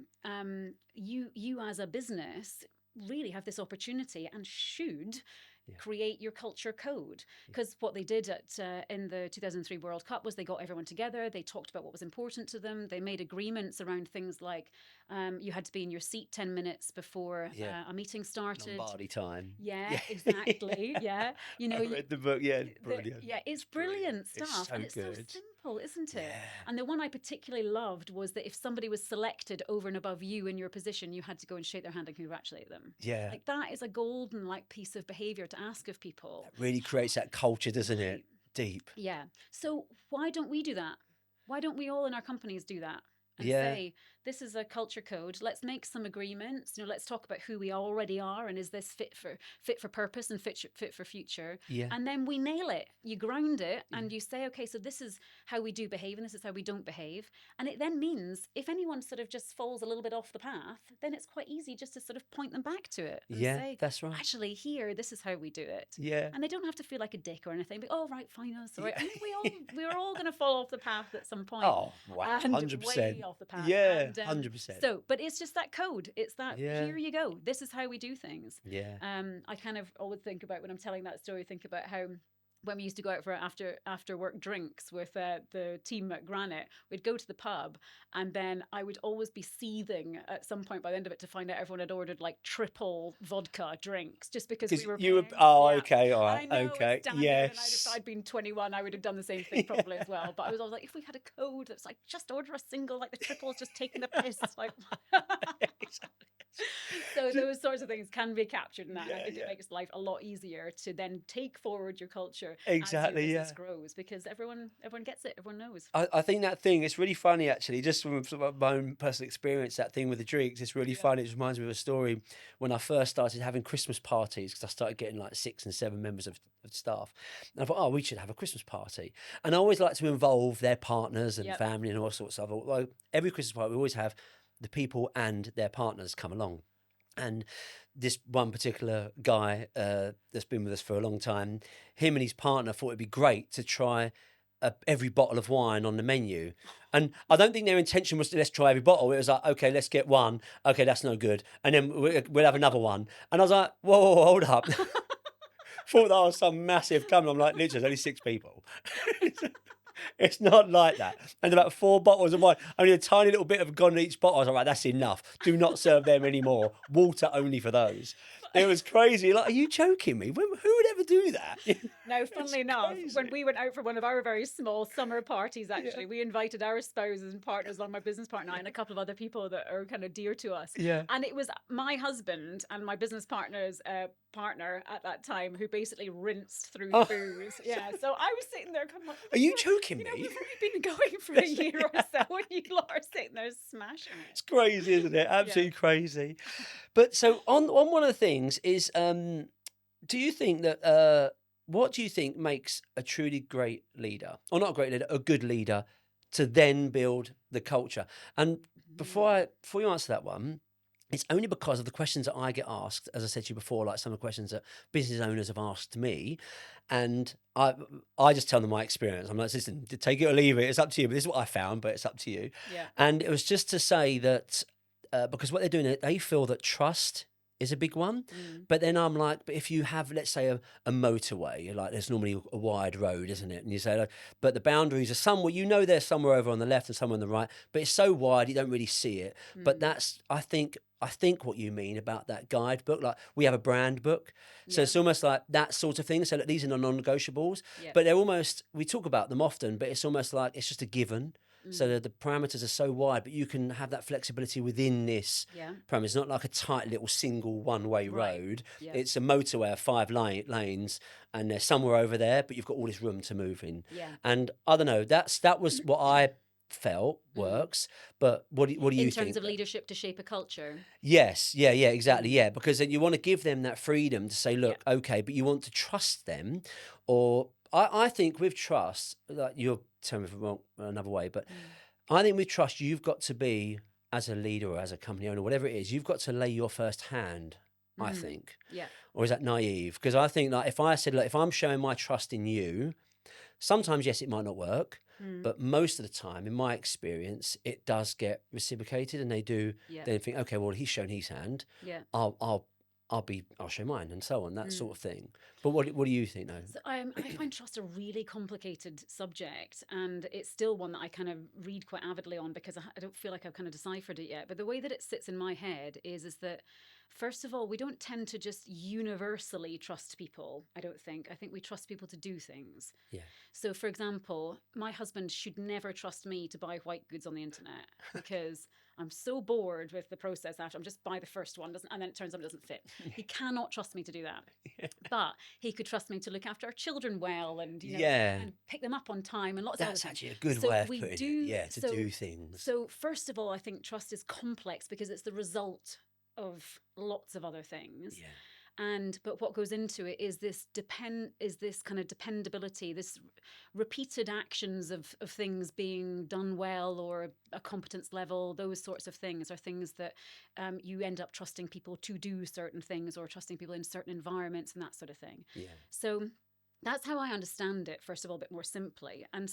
Speaker 1: you as a business really have this opportunity and should create your culture code. Because what they did in the 2003 World Cup was they got everyone together, they talked about what was important to them, they made agreements around things like you had to be in your seat 10 minutes before a meeting started.
Speaker 2: Lombardi time.
Speaker 1: Yeah, exactly. Yeah.
Speaker 2: I read the book, brilliant.
Speaker 1: It's brilliant stuff.
Speaker 2: It's so
Speaker 1: and it's
Speaker 2: good.
Speaker 1: so simple, isn't it?
Speaker 2: Yeah.
Speaker 1: And the one I particularly loved was that if somebody was selected over and above you in your position, you had to go and shake their hand and congratulate them.
Speaker 2: Yeah.
Speaker 1: Like, that is a golden piece of behaviour to ask of people.
Speaker 2: It really creates that culture, doesn't it? Deep.
Speaker 1: Yeah. So why don't we do that? Why don't we all in our companies do that? And say, this is a culture code. Let's make some agreements. Let's talk about who we already are and is this fit for purpose and fit for future.
Speaker 2: Yeah.
Speaker 1: And then we nail it. You ground it and you say, okay, so this is how we do behave and this is how we don't behave. And it then means if anyone sort of just falls a little bit off the path, then it's quite easy just to sort of point them back to it and say,
Speaker 2: that's right.
Speaker 1: Actually, here, this is how we do it.
Speaker 2: Yeah.
Speaker 1: And they don't have to feel like a dick or anything. But right, fine, that's all right. I mean, we're all going to fall off the path at some point.
Speaker 2: Oh, wow, 100%.
Speaker 1: Way off the path.
Speaker 2: Yeah. 100%.
Speaker 1: So, but it's just that code. It's that here you go. This is how we do things.
Speaker 2: Yeah.
Speaker 1: I kind of always think about when I'm telling that story. Think about how when we used to go out for after work drinks with the team at Granite, we'd go to the pub, and then I would always be seething at some point by the end of it to find out everyone had ordered like triple vodka drinks just because we were.
Speaker 2: Okay, all right, okay,
Speaker 1: yes. And I'd been 21, I would have done the same thing probably as well. But I was always like, if we had a code that's like, just order a single, like the triple's just taking the piss, like. So those sorts of things can be captured in that. I think it makes life a lot easier to then take forward your culture as your business grows, because everyone gets it, everyone knows.
Speaker 2: I think that thing, it's really funny actually, just from my own personal experience, that thing with the drinks, it's really funny. It reminds me of a story when I first started having Christmas parties, because I started getting like 6 and 7 members of staff, and I thought, we should have a Christmas party. And I always like to involve their partners and family and all sorts of stuff. Well, every Christmas party we always have the people and their partners come along. And this one particular guy that's been with us for a long time, him and his partner thought it'd be great to try every bottle of wine on the menu. And I don't think their intention was to let's try every bottle. It was like, okay, let's get one. Okay, that's no good. And then we'll have another one. And I was like, whoa, hold up. Thought that was some massive company. I'm like, literally, there's only 6 people. It's not like that. And about 4 bottles of wine, only a tiny little bit of gone in each bottle. I was like, right, that's enough. Do not serve them anymore. Water only for those. It was crazy. Like, are you joking me? Who would ever do that?
Speaker 1: No, funnily enough, when we went out for one of our very small summer parties, actually, we invited our spouses and partners along, my business partner and a couple of other people that are kind of dear to us.
Speaker 2: Yeah.
Speaker 1: And it was my husband and my business partner's partner at that time who basically rinsed through the booze. Yeah. So I was sitting there kind of like,
Speaker 2: are you joking me?
Speaker 1: We've only been going for a year or so and you lot are sitting there smashing it.
Speaker 2: It's crazy, isn't it? Absolutely crazy. But so on one of the things is, do you think that, what do you think makes a truly great leader, or not a great leader, a good leader, to then build the culture? And before you answer that one, it's only because of the questions that I get asked, as I said to you before, like some of the questions that business owners have asked me. And I just tell them my experience. I'm like, listen, take it or leave it. It's up to you. But this is what I found, but it's up to you.
Speaker 1: Yeah.
Speaker 2: And it was just to say that because what they're doing, they feel that trust is a big one. But then I'm like, but if you have, let's say, a motorway, like there's normally a wide road, isn't it? And you say, like, but the boundaries are somewhere, they're somewhere over on the left and somewhere on the right, but it's so wide you don't really see it. But that's, I think what you mean about that guidebook, like we have a brand book. So it's almost like that sort of thing. So that these are non-negotiables, but they're almost, we talk about them often, but it's almost like it's just a given. So that the parameters are so wide, but you can have that flexibility within this parameter. It's not like a tight little single one-way road. Yeah. It's a motorway of 5 lanes, and they're somewhere over there, but you've got all this room to move in. Yeah. And I don't know, that was what I felt works. But what do you think?
Speaker 1: In terms of leadership to shape a culture?
Speaker 2: Yes. Yeah, exactly. Yeah, because then you want to give them that freedom to say, look, okay, but you want to trust them. Or I think with trust, like you're telling me wrong another way, but I think with trust, you've got to be, as a leader or as a company owner, whatever it is, you've got to lay your first hand, I think. Yeah. Or is that naive? Because I think that if I said, look, if I'm showing my trust in you, sometimes, yes, it might not work, but most of the time, in my experience, it does get reciprocated, and they do then think, okay, well, he's shown his hand. Yeah. I'll show mine, and so on, that sort of thing. But what do you think, though?
Speaker 1: So I find trust a really complicated subject, and it's still one that I kind of read quite avidly on because I don't feel like I've kind of deciphered it yet. But the way that it sits in my head is that, first of all, we don't tend to just universally trust people, I don't think. I think we trust people to do things. Yeah. So, for example, my husband should never trust me to buy white goods on the internet because I'm so bored with the process after I'm just buy the first one, and then it turns out it doesn't fit. He cannot trust me to do that. Yeah. But he could trust me to look after our children well and and pick them up on time and lots of other things.
Speaker 2: That's actually a good way of putting it. Yeah, to do things.
Speaker 1: So first of all, I think trust is complex because it's the result of lots of other things. Yeah. But what goes into it is this kind of dependability, this repeated actions of things being done well, or a competence level. Those sorts of things are things that you end up trusting people to do certain things, or trusting people in certain environments and that sort of thing. Yeah. So that's how I understand it, first of all, a bit more simply. And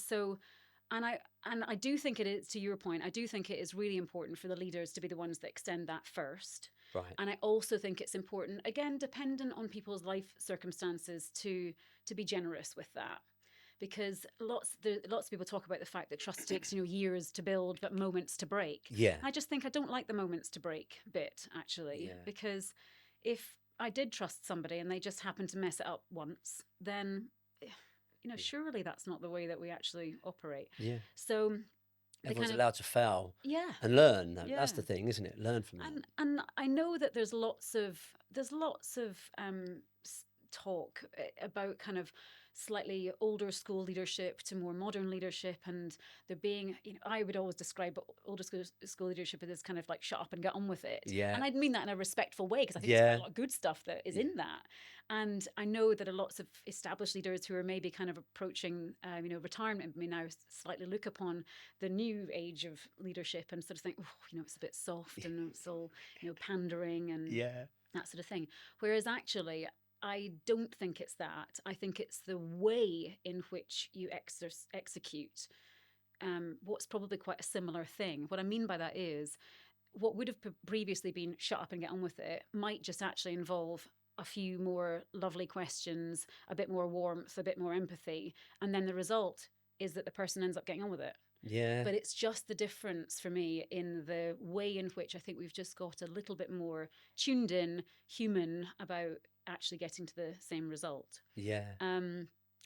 Speaker 1: I do think it is, to your point, I do think it is really important for the leaders to be the ones that extend that first. Right. And I also think it's important, again, dependent on people's life circumstances, to be generous with that. Because lots of people talk about the fact that trust takes years to build, but moments to break. Yeah. I just think I don't like the moments to break bit, actually. Yeah. Because if I did trust somebody and they just happened to mess it up once, then surely that's not the way that we actually operate. Yeah. So
Speaker 2: everyone's allowed to fail. Yeah. And learn. That's the thing, isn't it? Learn from it.
Speaker 1: And I know that there's lots of talk about kind of slightly older school leadership to more modern leadership, and there being, I would always describe older school leadership as kind of like shut up and get on with it. Yeah. And I'd mean that in a respectful way, because I think there's quite a lot of good stuff that is in that. And I know that lots of established leaders who are maybe kind of approaching, retirement may now slightly look upon the new age of leadership and sort of think, it's a bit soft and it's all, pandering and that sort of thing. Whereas actually, I don't think it's that. I think it's the way in which you execute what's probably quite a similar thing. What I mean by that is, what would have previously been shut up and get on with it might just actually involve a few more lovely questions, a bit more warmth, a bit more empathy, and then the result is that the person ends up getting on with it. Yeah. But it's just the difference for me in the way in which I think we've just got a little bit more tuned in, human about actually getting to the same result. Yeah.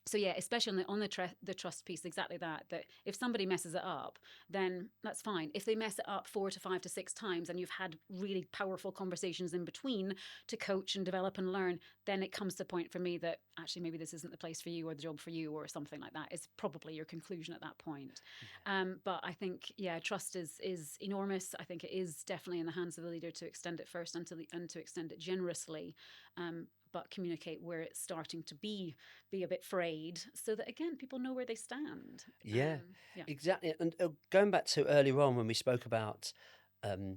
Speaker 1: So yeah, especially on the trust piece, exactly that if somebody messes it up, then that's fine. If they mess it up 4 to 5 to 6 times and you've had really powerful conversations in between to coach and develop and learn, then it comes to the point for me that actually maybe this isn't the place for you or the job for you or something like that. It's probably your conclusion at that point. But I think, trust is enormous. I think it is definitely in the hands of the leader to extend it first and to extend it generously. But communicate where it's starting to be a bit frayed, so that, again, people know where they stand.
Speaker 2: Yeah, exactly. And going back to earlier on when we spoke about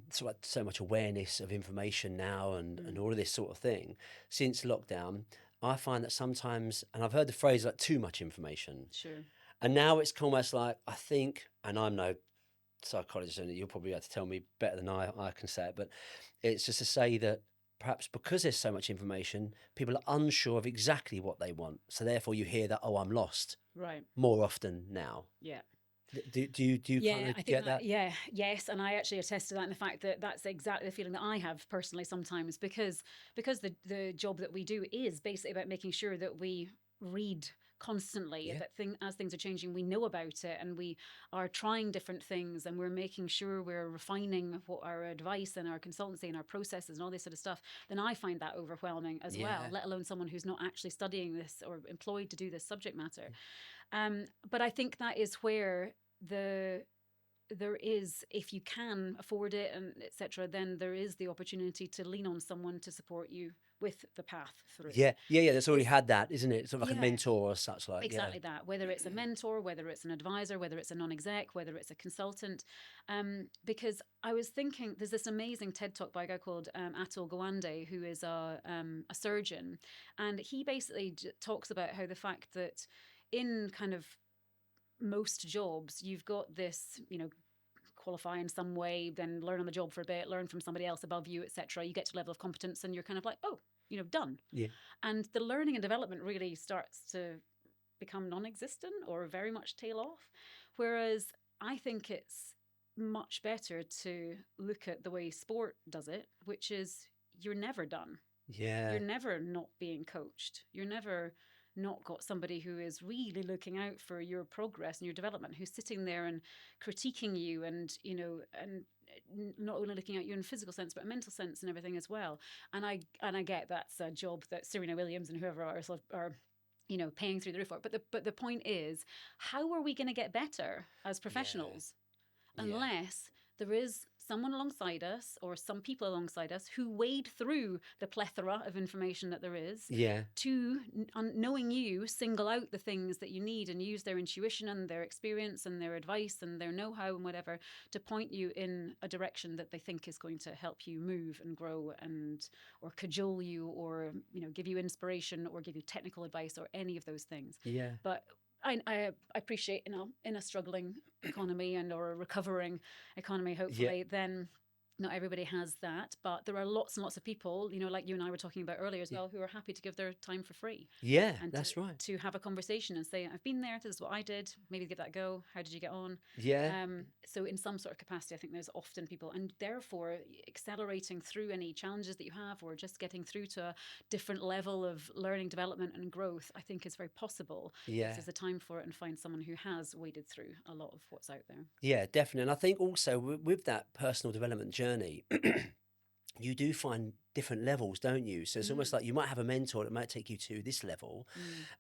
Speaker 2: so much awareness of information now and all of this sort of thing since lockdown, I find that sometimes, and I've heard the phrase like too much information.
Speaker 1: Sure.
Speaker 2: And now it's almost like, I think, and I'm no psychologist, and you'll probably have to tell me better than I can say it, but it's just to say that perhaps because there's so much information, people are unsure of exactly what they want. So therefore you hear that, oh, I'm lost.
Speaker 1: Right.
Speaker 2: More often now.
Speaker 1: Yeah.
Speaker 2: Do you kind of get that?
Speaker 1: Yeah, yes, and I actually attest to that in the fact that that's exactly the feeling that I have personally sometimes, because the job that we do is basically about making sure that we read constantly, that as things are changing, we know about it, and we are trying different things, and we're making sure we're refining what our advice and our consultancy and our processes and all this sort of stuff. Then I find that overwhelming as well, let alone someone who's not actually studying this or employed to do this subject matter. But I think that is where there is, if you can afford it and etc., then there is the opportunity to lean on someone to support you with the path through.
Speaker 2: Yeah. That's already had that, isn't it? Sort of like a mentor or such like.
Speaker 1: Exactly that. Whether it's a mentor, whether it's an advisor, whether it's a non-exec, whether it's a consultant. Because I was thinking, there's this amazing TED Talk by a guy called Atul Gawande, who is a surgeon, and he basically talks about how the fact that in kind of most jobs, you've got this, qualify in some way, then learn on the job for a bit, learn from somebody else above you, etc. You get to a level of competence and you're kind of like, oh, done. Yeah. And the learning and development really starts to become non-existent or very much tail off. Whereas I think it's much better to look at the way sport does it, which is you're never done. Yeah. You're never not being coached. You're never not got somebody who is really looking out for your progress and your development, who's sitting there and critiquing you and, and not only looking at you in a physical sense, but a mental sense and everything as well. And I get that's a job that Serena Williams and whoever are paying through the roof for. But the point is, how are we going to get better as professionals unless there is someone alongside us or some people alongside us who wade through the plethora of information that there is to, knowing you, single out the things that you need and use their intuition and their experience and their advice and their know-how and whatever to point you in a direction that they think is going to help you move and grow or cajole you or, give you inspiration or give you technical advice or any of those things. Yeah. But I appreciate in a struggling economy or a recovering economy, hopefully, then not everybody has that, but there are lots and lots of people, like you and I were talking about earlier as well, who are happy to give their time for free. Yeah, and that's right. To have a conversation and say, I've been there, this is what I did, maybe give that a go. How did you get on? Yeah. So in some sort of capacity, I think there's often people, and therefore accelerating through any challenges that you have or just getting through to a different level of learning, development and growth, I think is very possible. Yeah. If there's a time for it and find someone who has waded through a lot of what's out there. Yeah, definitely. And I think also with that personal development journey, you do find different levels, don't you? So it's almost like you might have a mentor that might take you to this level,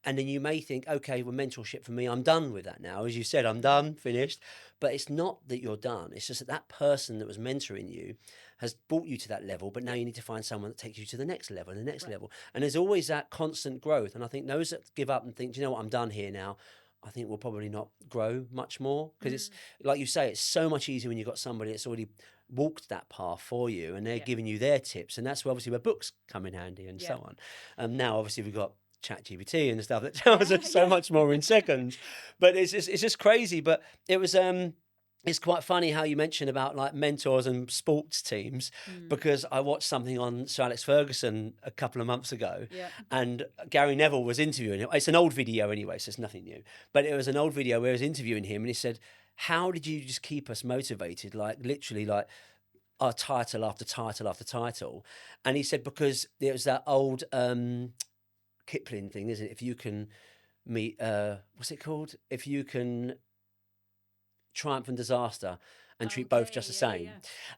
Speaker 1: and then you may think, okay, well, mentorship for me, I'm done with that now. As you said, I'm done, finished. But it's not that you're done. It's just that person that was mentoring you has brought you to that level, but now you need to find someone that takes you to the next level and the next level. And there's always that constant growth. And I think those that give up and think, do you know what, I'm done here now, I think we'll probably not grow much more, because it's like you say, it's so much easier when you've got somebody that's already walked that path for you and they're giving you their tips, and that's where obviously where books come in handy and so on. Now obviously we've got ChatGPT and stuff that tells us so much more in seconds, but it's just crazy. But it was it's quite funny how you mentioned about like mentors and sports teams, because I watched something on Sir Alex Ferguson a couple of months ago, and Gary Neville was interviewing him. It's an old video anyway, so it's nothing new. But it was an old video where he was interviewing him, and he said, how did you just keep us motivated? Like literally like our title after title after title. And he said, because it was that old Kipling thing, isn't it? If you can meet, what's it called? If you can triumph and disaster and treat both just the same.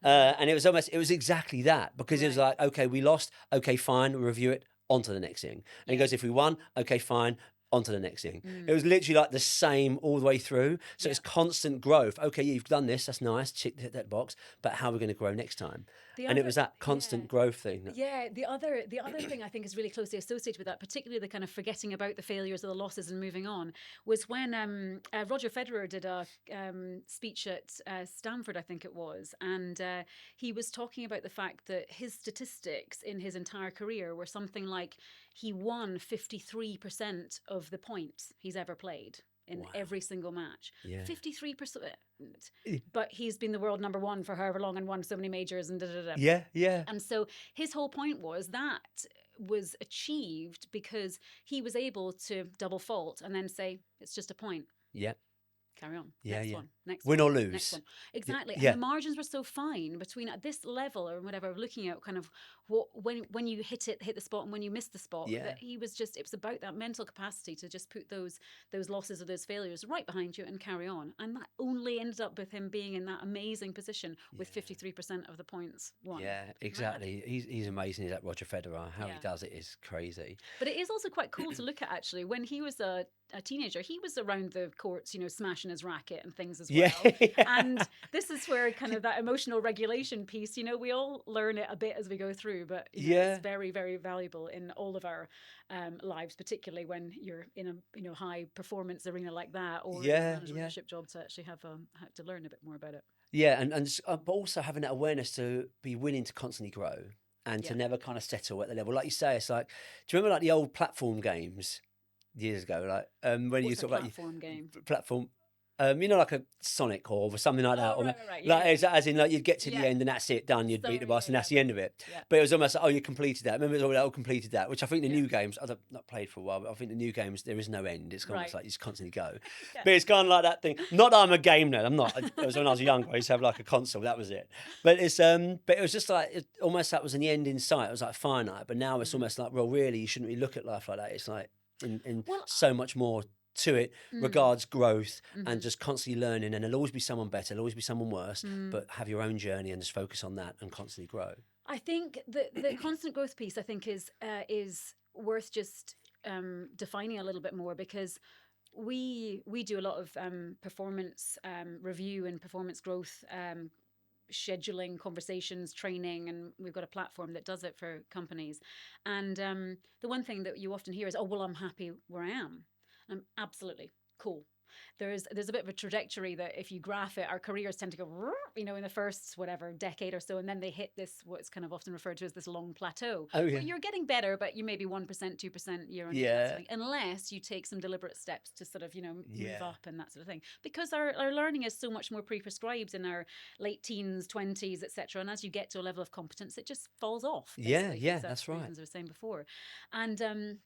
Speaker 1: And it was exactly that, because it was like, okay, we lost, okay, fine, we'll review it, on to the next thing. And he goes, if we won, okay, fine, on to the next thing. It was literally like the same all the way through. So it's constant growth. Okay, you've done this, that's nice, hit that box, but how are we going to grow next time?
Speaker 2: And it was that constant growth thing.
Speaker 1: The other thing I think is really closely associated with that, particularly the kind of forgetting about the failures or the losses and moving on, was when Roger Federer did a speech at Stanford, I think it was, and he was talking about the fact that his statistics in his entire career were something like he won 53% of the points he's ever played in every single match. 53%. But he's been the world number one for however long and won so many majors and And so his whole point was that was achieved because he was able to double fault and then say, it's just a point. Carry on. Next one.
Speaker 2: Win or lose.
Speaker 1: Next one. Exactly. And the margins were so fine between at this level or whatever, looking at kind of what when you hit the spot and when you miss the spot, that he was just, it was about that mental capacity to just put those losses or those failures right behind you and carry on. And that only ended up with him being in that amazing position with 53% of the points won.
Speaker 2: Yeah, exactly. He's amazing. He's that Roger Federer. How he does it is crazy.
Speaker 1: But it is also quite cool to look at, actually. When he was a teenager, he was around the courts, smashing his racket and things as well. And this is where kind of that emotional regulation piece, we all learn it a bit as we go through, but it's very, very valuable in all of our lives, particularly when you're in a high performance arena like that, or a management job, to actually have to learn a bit more about it.
Speaker 2: Yeah, and but also having that awareness to be willing to constantly grow and to never kind of settle at the level. Like you say, it's like, do you remember like the old platform games years ago? Like when you sort of
Speaker 1: platform game?
Speaker 2: Platform. Like a Sonic or something like that.
Speaker 1: Right.
Speaker 2: As in, like, you'd get to the end and that's it, done. You'd beat the boss and that's the end of it. Yeah. But it was almost like, you completed that. Remember, it was all completed that, which I think the new games, I've not played for a while, but I think the new games, there is no end. It's kind of like you just constantly go. But it's kind of like that thing. Not that I'm a game nerd. I'm not. It was when I was younger. I used to have like a console. That was it. But it's but it was just like, almost that was in the end in sight. It was like finite. But now it's almost like, well, really, you shouldn't really look at life like that. It's like so much more to it regards growth and just constantly learning, and there'll always be someone better, there'll always be someone worse, but have your own journey and just focus on that and constantly grow. I
Speaker 1: think the constant growth piece, I think, is worth just defining a little bit more, because we do a lot of performance review and performance growth scheduling, conversations, training, and we've got a platform that does it for companies. And the one thing that you often hear is, I'm happy where I am. Absolutely cool. There's a bit of a trajectory that if you graph it, our careers tend to go, in the first decade or so, and then they hit this, what's kind of often referred to as this long plateau. Where you're getting better, but you maybe 1%, 2% year on year, unless you take some deliberate steps to sort of move up and that sort of thing. Because our learning is so much more pre-prescribed in our late teens, 20s, etc. And as you get to a level of competence, it just falls off.
Speaker 2: That's right.
Speaker 1: As I was saying before, and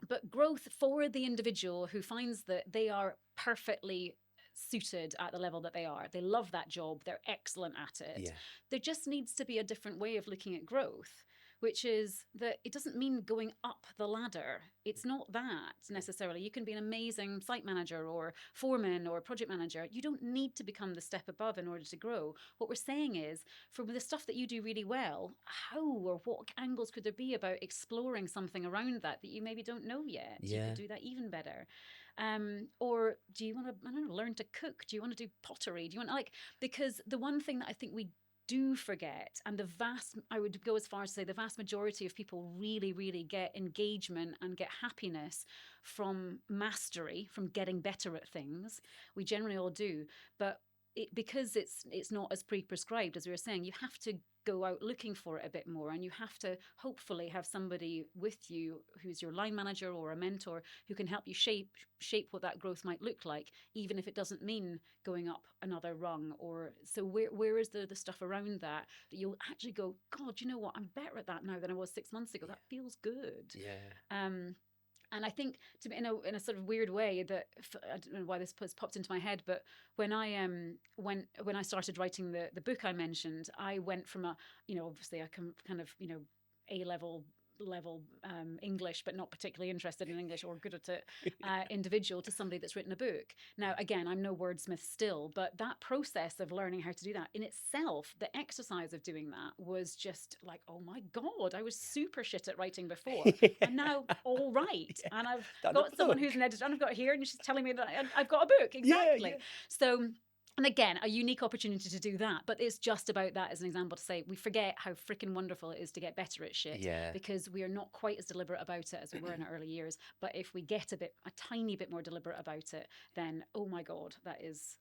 Speaker 1: but growth for the individual who finds that they are perfectly suited at the level that they are. They love that job. They're excellent at it. Yeah. There just needs to be a different way of looking at growth, which is that it doesn't mean going up the ladder. It's not that necessarily. You can be an amazing site manager or foreman or project manager. You don't need to become the step above in order to grow. What we're saying is, for the stuff that you do really well, how or what angles could there be about exploring something around that you maybe don't know yet? You could do that even better. Or do you want to, learn to cook? Do you want to do pottery? Do you want because the one thing that I think we do forget, and I would go as far as to say the vast majority of people really, really get engagement and get happiness from mastery, from getting better at things. We generally all do, but because it's not as pre-prescribed, as we were saying, you have to go out looking for it a bit more, and you have to hopefully have somebody with you who's your line manager or a mentor who can help you shape what that growth might look like, even if it doesn't mean going up another rung. Or so where is the stuff around that you'll actually go, God, you know what, I'm better at that now than I was 6 months ago. That feels good. And I think, to be in a sort of weird way, that I don't know why this popped into my head, but when I started writing the book I mentioned, I went from obviously a kind of A-level English, but not particularly interested in English or good at it, individual, to somebody that's written a book. Now, again, I'm no wordsmith still, but that process of learning how to do that in itself, the exercise of doing that was just like, oh my God, I was super shit at writing before. I'm now all right. And I've got someone who's an editor, and I've got here, and she's telling me that I've got a book. Exactly. So And again, a unique opportunity to do that. But it's just about that as an example to say we forget how freaking wonderful it is to get better at shit.
Speaker 2: Yeah.
Speaker 1: Because we are not quite as deliberate about it as we were in our early years. But if we get a tiny bit more deliberate about it, then oh my God, that is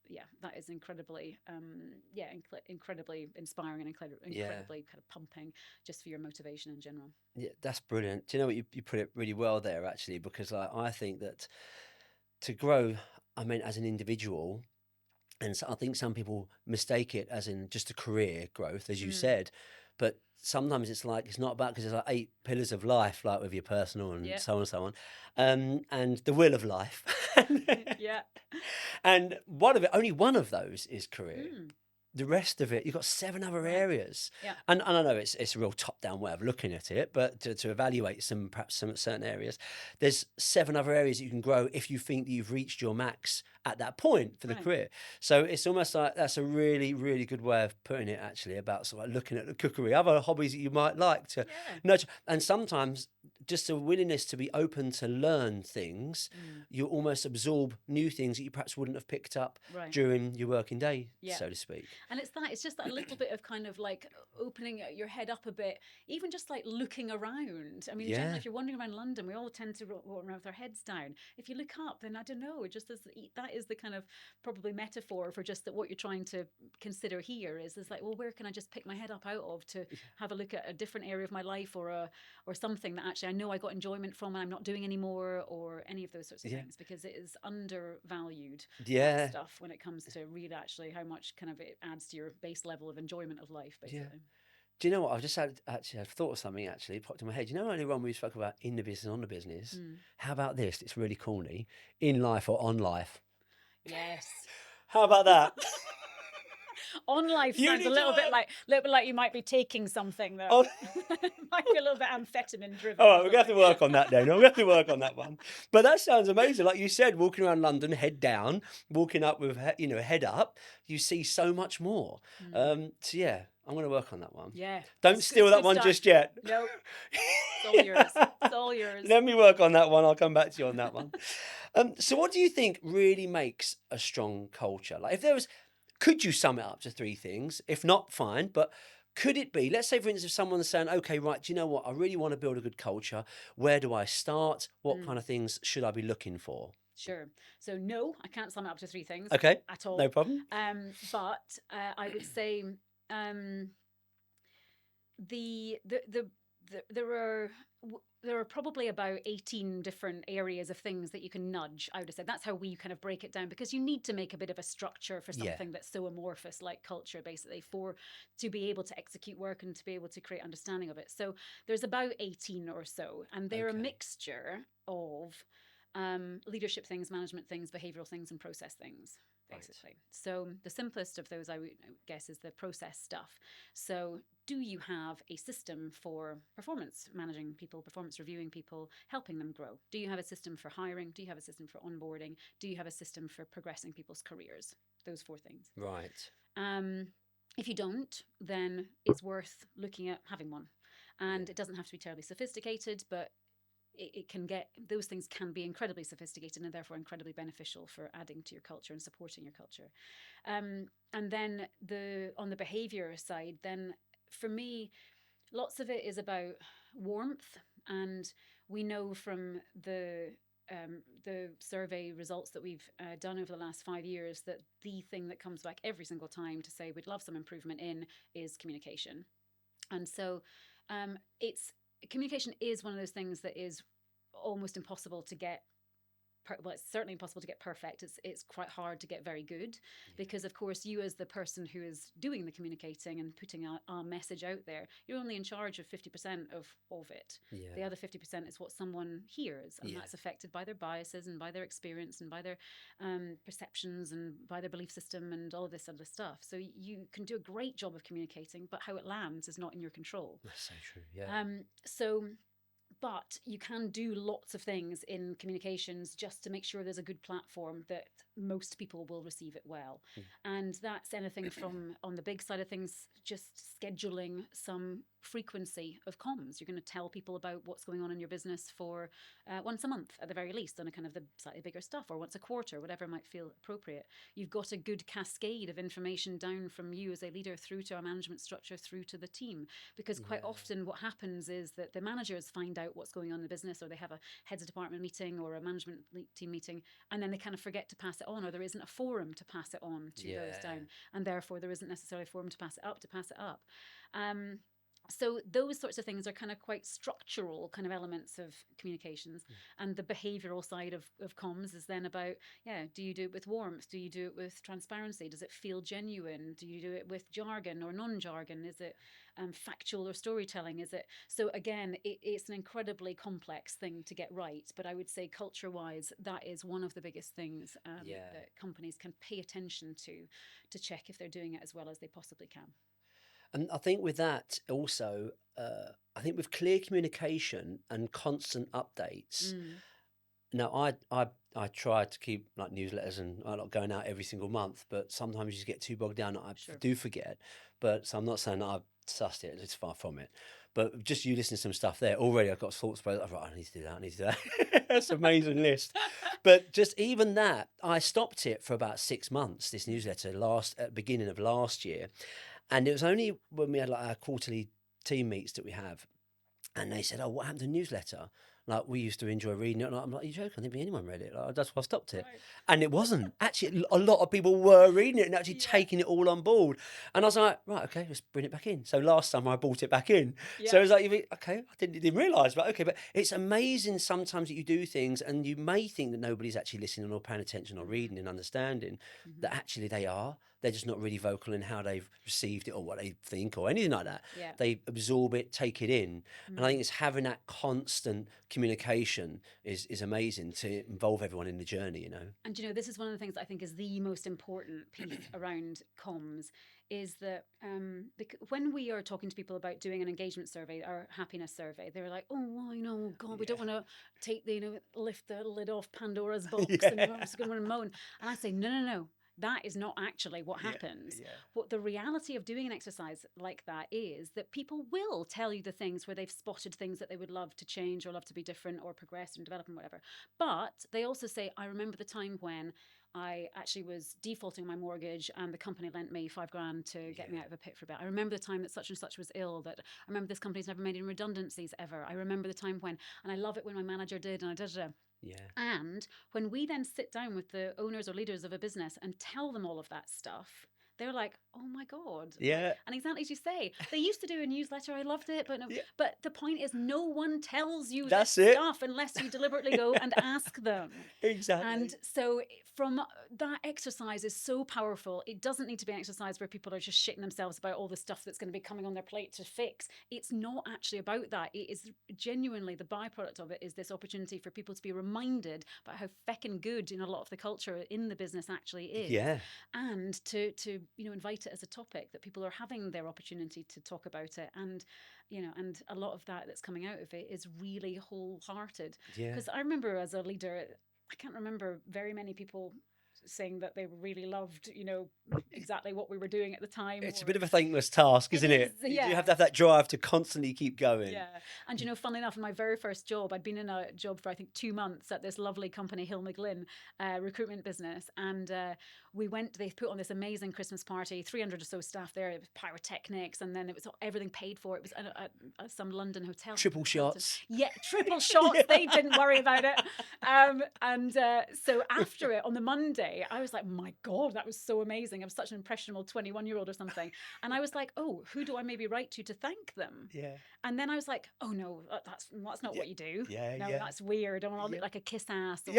Speaker 1: incredibly, incredibly inspiring and incredibly kind of pumping just for your motivation in general.
Speaker 2: Yeah, that's brilliant. Do you know what, you put it really well there, actually, because I think that to grow, I mean, as an individual, and so I think some people mistake it as in just a career growth, as you said, but sometimes it's like, it's not about, because there's like 8 pillars of life, like with your personal and so on and so on, and the wheel of life.
Speaker 1: Yeah.
Speaker 2: And only one of those is career. The rest of it, you've got 7 other areas.
Speaker 1: Yeah.
Speaker 2: And I know it's a real top-down way of looking at it, but to evaluate perhaps some certain areas, there's 7 other areas that you can grow if you think that you've reached your max at that point for the career. So it's almost like that's a really, really good way of putting it, actually, about sort of looking at the cookery, other hobbies that you might like to nurture. And sometimes just a willingness to be open to learn things, you almost absorb new things that you perhaps wouldn't have picked up during your working day, so to speak.
Speaker 1: And it's just that little bit of kind of like opening your head up a bit, even just like looking around. I mean, generally, if you're wandering around London, we all tend to walk around with our heads down. If you look up, then I don't know, that is the kind of probably metaphor for just that what you're trying to consider here is like, well, where can I just pick my head up out of to have a look at a different area of my life or something that actually I know I got enjoyment from and I'm not doing anymore, or any of those sorts of things, because it is undervalued stuff when it comes to read actually how much kind of it adds to your base level of enjoyment of life, basically.
Speaker 2: Do you know what? I've thought of something, actually, popped in my head. You know, earlier on we spoke about in the business, on the business. How about this? It's really corny. In life or on life?
Speaker 1: Yes.
Speaker 2: How about that?
Speaker 1: On life sounds a little bit like you might be taking something that might be a little bit amphetamine driven.
Speaker 2: All right, we're going to have to work on that then. We're going to have to work on that one. But that sounds amazing. Like you said, walking around London, head down, walking up with, head up, you see so much more. So yeah, I'm going to work on that one.
Speaker 1: Yeah.
Speaker 2: Don't steal that one just yet.
Speaker 1: No. It's all yours. It's all yours.
Speaker 2: Let me work on that one. I'll come back to you on that one. So what do you think really makes a strong culture? Like, could you sum it up to 3 things? If not, fine. But could it be, let's say, for instance, if someone's saying, okay, right, do you know what? I really want to build a good culture. Where do I start? What kind of things should I be looking for?
Speaker 1: Sure. So no, I can't sum it up to 3 things.
Speaker 2: Okay.
Speaker 1: At all.
Speaker 2: No problem.
Speaker 1: But I would say there are probably about 18 different areas of things that you can nudge, I would have said. That's how we kind of break it down, because you need to make a bit of a structure for something that's so amorphous like culture, basically, to be able to execute work and to be able to create understanding of it. So there's about 18 or so, and they're a mixture of leadership things, management things, behavioral things, and process things, basically. Right. So the simplest of those, I would guess, is the process stuff. So do you have a system for performance managing people, performance reviewing people, helping them grow? Do you have a system for hiring? Do you have a system for onboarding? Do you have a system for progressing people's careers? Those 4 things.
Speaker 2: Right.
Speaker 1: If you don't, then it's worth looking at having one. And it doesn't have to be terribly sophisticated, but those things can be incredibly sophisticated and therefore incredibly beneficial for adding to your culture and supporting your culture. And then on the behavior side, then for me, lots of it is about warmth. And we know from the survey results that we've done over the last 5 years that the thing that comes back every single time to say we'd love some improvement in is communication. And so communication is one of those things that is almost impossible to get. Well, it's certainly impossible to get perfect. It's quite hard to get very good, because of course you, as the person who is doing the communicating and putting our message out there, you're only in charge of 50% of it. The other 50% is what someone hears, and that's affected by their biases and by their experience and by their perceptions and by their belief system and all of this other stuff. So you can do a great job of communicating, but how it lands is not in your control.
Speaker 2: That's so true. Yeah.
Speaker 1: But you can do lots of things in communications just to make sure there's a good platform that most people will receive it well. And that's anything from, on the big side of things, just scheduling some frequency of comms. You're going to tell people about what's going on in your business for once a month at the very least, on a kind of the slightly bigger stuff, or once a quarter, whatever might feel appropriate. You've got a good cascade of information down from you as a leader through to our management structure, through to the team. Because quite often what happens is that the managers find out what's going on in the business, or they have a heads of department meeting or a management team meeting, and then they kind of forget to pass it on, or there isn't a forum to pass it on to those down, and therefore there isn't necessarily a forum to pass it up. So those sorts of things are kind of quite structural kind of elements of communications. And the behavioural side of comms is then about, do you do it with warmth? Do you do it with transparency? Does it feel genuine? Do you do it with jargon or non-jargon? Is it factual or storytelling? Is it? So again, it's an incredibly complex thing to get right. But I would say culture-wise, that is one of the biggest things that companies can pay attention to check if they're doing it as well as they possibly can.
Speaker 2: And I think with that also, I think with clear communication and constant updates. Now, I try to keep like newsletters, and I'm not going out every single month, but sometimes you just get too bogged down. I do forget, so I'm not saying that I've sussed it. It's far from it. But just you listening to some stuff there, already I've got thoughts about it. Right, I need to do that. That's an amazing list. But just even that, I stopped it for about 6 months, this newsletter, at the beginning of last year. And it was only when we had like our quarterly team meets that we have, and they said, "Oh, what happened to the newsletter? Like, we used to enjoy reading it." And I'm like, "You joking? I didn't think anyone read it." Like, that's why I stopped it. Right. And it wasn't. Actually, a lot of people were reading it and actually taking it all on board. And I was like, right, okay, let's bring it back in. So last time I brought it back in. Yeah. So it was like, okay, I didn't realise, but okay. But it's amazing sometimes that you do things and you may think that nobody's actually listening or paying attention or reading and understanding that actually they are. They're just not really vocal in how they've received it or what they think or anything like that. Yeah. They absorb it, take it in. And I think it's having that constant communication is amazing to involve everyone in the journey, you know.
Speaker 1: And, this is one of the things that I think is the most important piece around comms, is that when we are talking to people about doing an engagement survey or happiness survey, they're like, "Oh, well, God, we don't want to take lift the lid off Pandora's box and we're just going to moan." And I say, no. That is not actually what happens. Yeah. What the reality of doing an exercise like that is that people will tell you the things where they've spotted things that they would love to change or love to be different or progress and develop and whatever. But they also say, "I remember the time when I actually was defaulting my mortgage and the company lent me $5,000 to get me out of a pit for a bit. I remember the time that such and such was ill, that I remember this company's never made any redundancies ever. I remember the time when, and I love it when my manager did, and I did it." Yeah. And when we then sit down with the owners or leaders of a business and tell them all of that stuff, they're like, "Oh my God."
Speaker 2: Yeah.
Speaker 1: And exactly as you say, they used to do a newsletter. I loved it. But no, but the point is, no one tells you this stuff unless you deliberately go and ask them.
Speaker 2: Exactly.
Speaker 1: And so from that exercise is so powerful. It doesn't need to be an exercise where people are just shitting themselves about all the stuff that's going to be coming on their plate to fix. It's not actually about that. It is genuinely, the byproduct of it is this opportunity for people to be reminded about how feckin' good a lot of the culture in the business actually is. Yeah. And to invite it as a topic that people are having their opportunity to talk about it, and and a lot of that's coming out of it is really wholehearted. Because I remember as a leader, I can't remember very many people saying that they really loved, exactly what we were doing at the time.
Speaker 2: It's a bit of a thankless task, isn't it?
Speaker 1: Yeah.
Speaker 2: You have to have that drive to constantly keep going.
Speaker 1: Yeah. And, funnily enough, in my very first job, I'd been in a job for, I think, 2 months at this lovely company, Hill McGlynn, recruitment business. And they put on this amazing Christmas party, 300 or so staff there, it was pyrotechnics, and then it was everything paid for. It was at some London hotel.
Speaker 2: Triple shots.
Speaker 1: Yeah, triple shots. They didn't worry about it. So after it, on the Monday, I was like, "My God, that was so amazing." I was such an impressionable 21-year-old or something. And I was like, "Oh, who do I maybe write to thank them?" Yeah. And then I was like, "Oh no, that's not what you do. Yeah, no, that's weird. I'll look like a kiss ass, or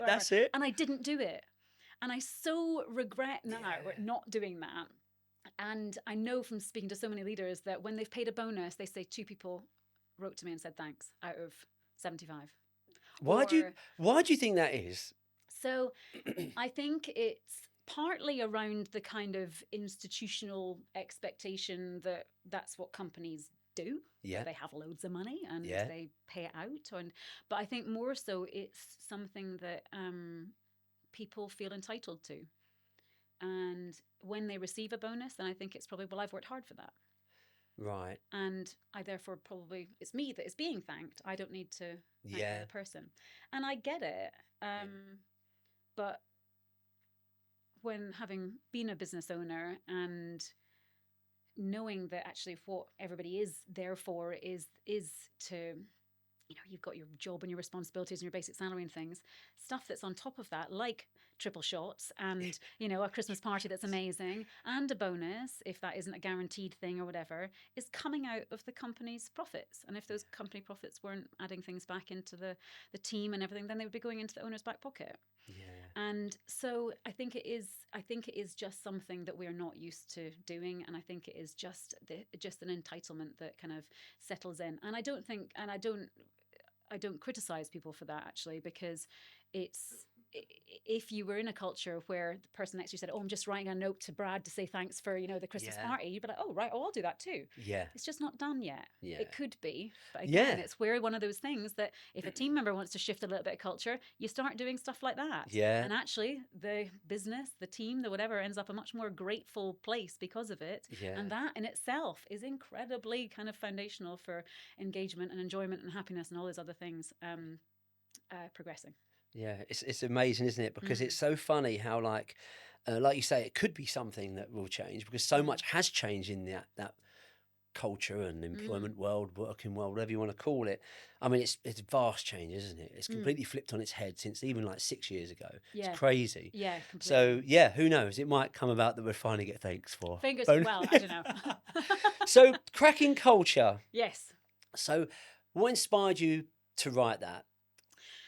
Speaker 2: that's it."
Speaker 1: And I didn't do it. And I so regret now not doing that. And I know from speaking to so many leaders that when they've paid a bonus, they say 2 people wrote to me and said thanks out of 75.
Speaker 2: Why do you think that is?
Speaker 1: So I think it's partly around the kind of institutional expectation that that's what companies do. They have loads of money and they pay it out. But I think more so it's something that people feel entitled to. And when they receive a bonus, then I think it's probably, well, I've worked hard for that.
Speaker 2: Right.
Speaker 1: And I therefore probably, it's me that is being thanked. I don't need to thank the other person. And I get it. But when having been a business owner and knowing that actually what everybody is there for is to, you've got your job and your responsibilities and your basic salary and things, stuff that's on top of that, like triple shots and, a Christmas party that's amazing and a bonus, if that isn't a guaranteed thing or whatever, is coming out of the company's profits. And if those company profits weren't adding things back into the team and everything, then they would be going into the owner's back pocket.
Speaker 2: Yeah.
Speaker 1: And so I think it is just something that we're not used to doing, and I think it is just an entitlement that kind of settles in. And I don't criticize people for that, actually, because if you were in a culture where the person next to you said, "Oh, I'm just writing a note to Brad to say thanks for the Christmas party," you'd be like, "Oh, right, I'll do that too."
Speaker 2: Yeah,
Speaker 1: it's just not done yet. It could be, but
Speaker 2: again,
Speaker 1: it's one of those things that if a team member wants to shift a little bit of culture, you start doing stuff like that.
Speaker 2: Yeah,
Speaker 1: and actually, the business, the team, the whatever, ends up a much more grateful place because of it.
Speaker 2: Yeah.
Speaker 1: And that in itself is incredibly kind of foundational for engagement and enjoyment and happiness and all those other things progressing.
Speaker 2: Yeah, it's amazing, isn't it? Because it's so funny how like you say, it could be something that will change because so much has changed in that culture and employment world, working world, whatever you want to call it. I mean, it's vast changes, isn't it? It's completely flipped on its head since even like 6 years ago.
Speaker 1: Yeah.
Speaker 2: It's crazy.
Speaker 1: Yeah, completely.
Speaker 2: So yeah, who knows? It might come about that we're finally get thanks for.
Speaker 1: Well, I don't know.
Speaker 2: So cracking culture.
Speaker 1: Yes.
Speaker 2: So what inspired you to write that?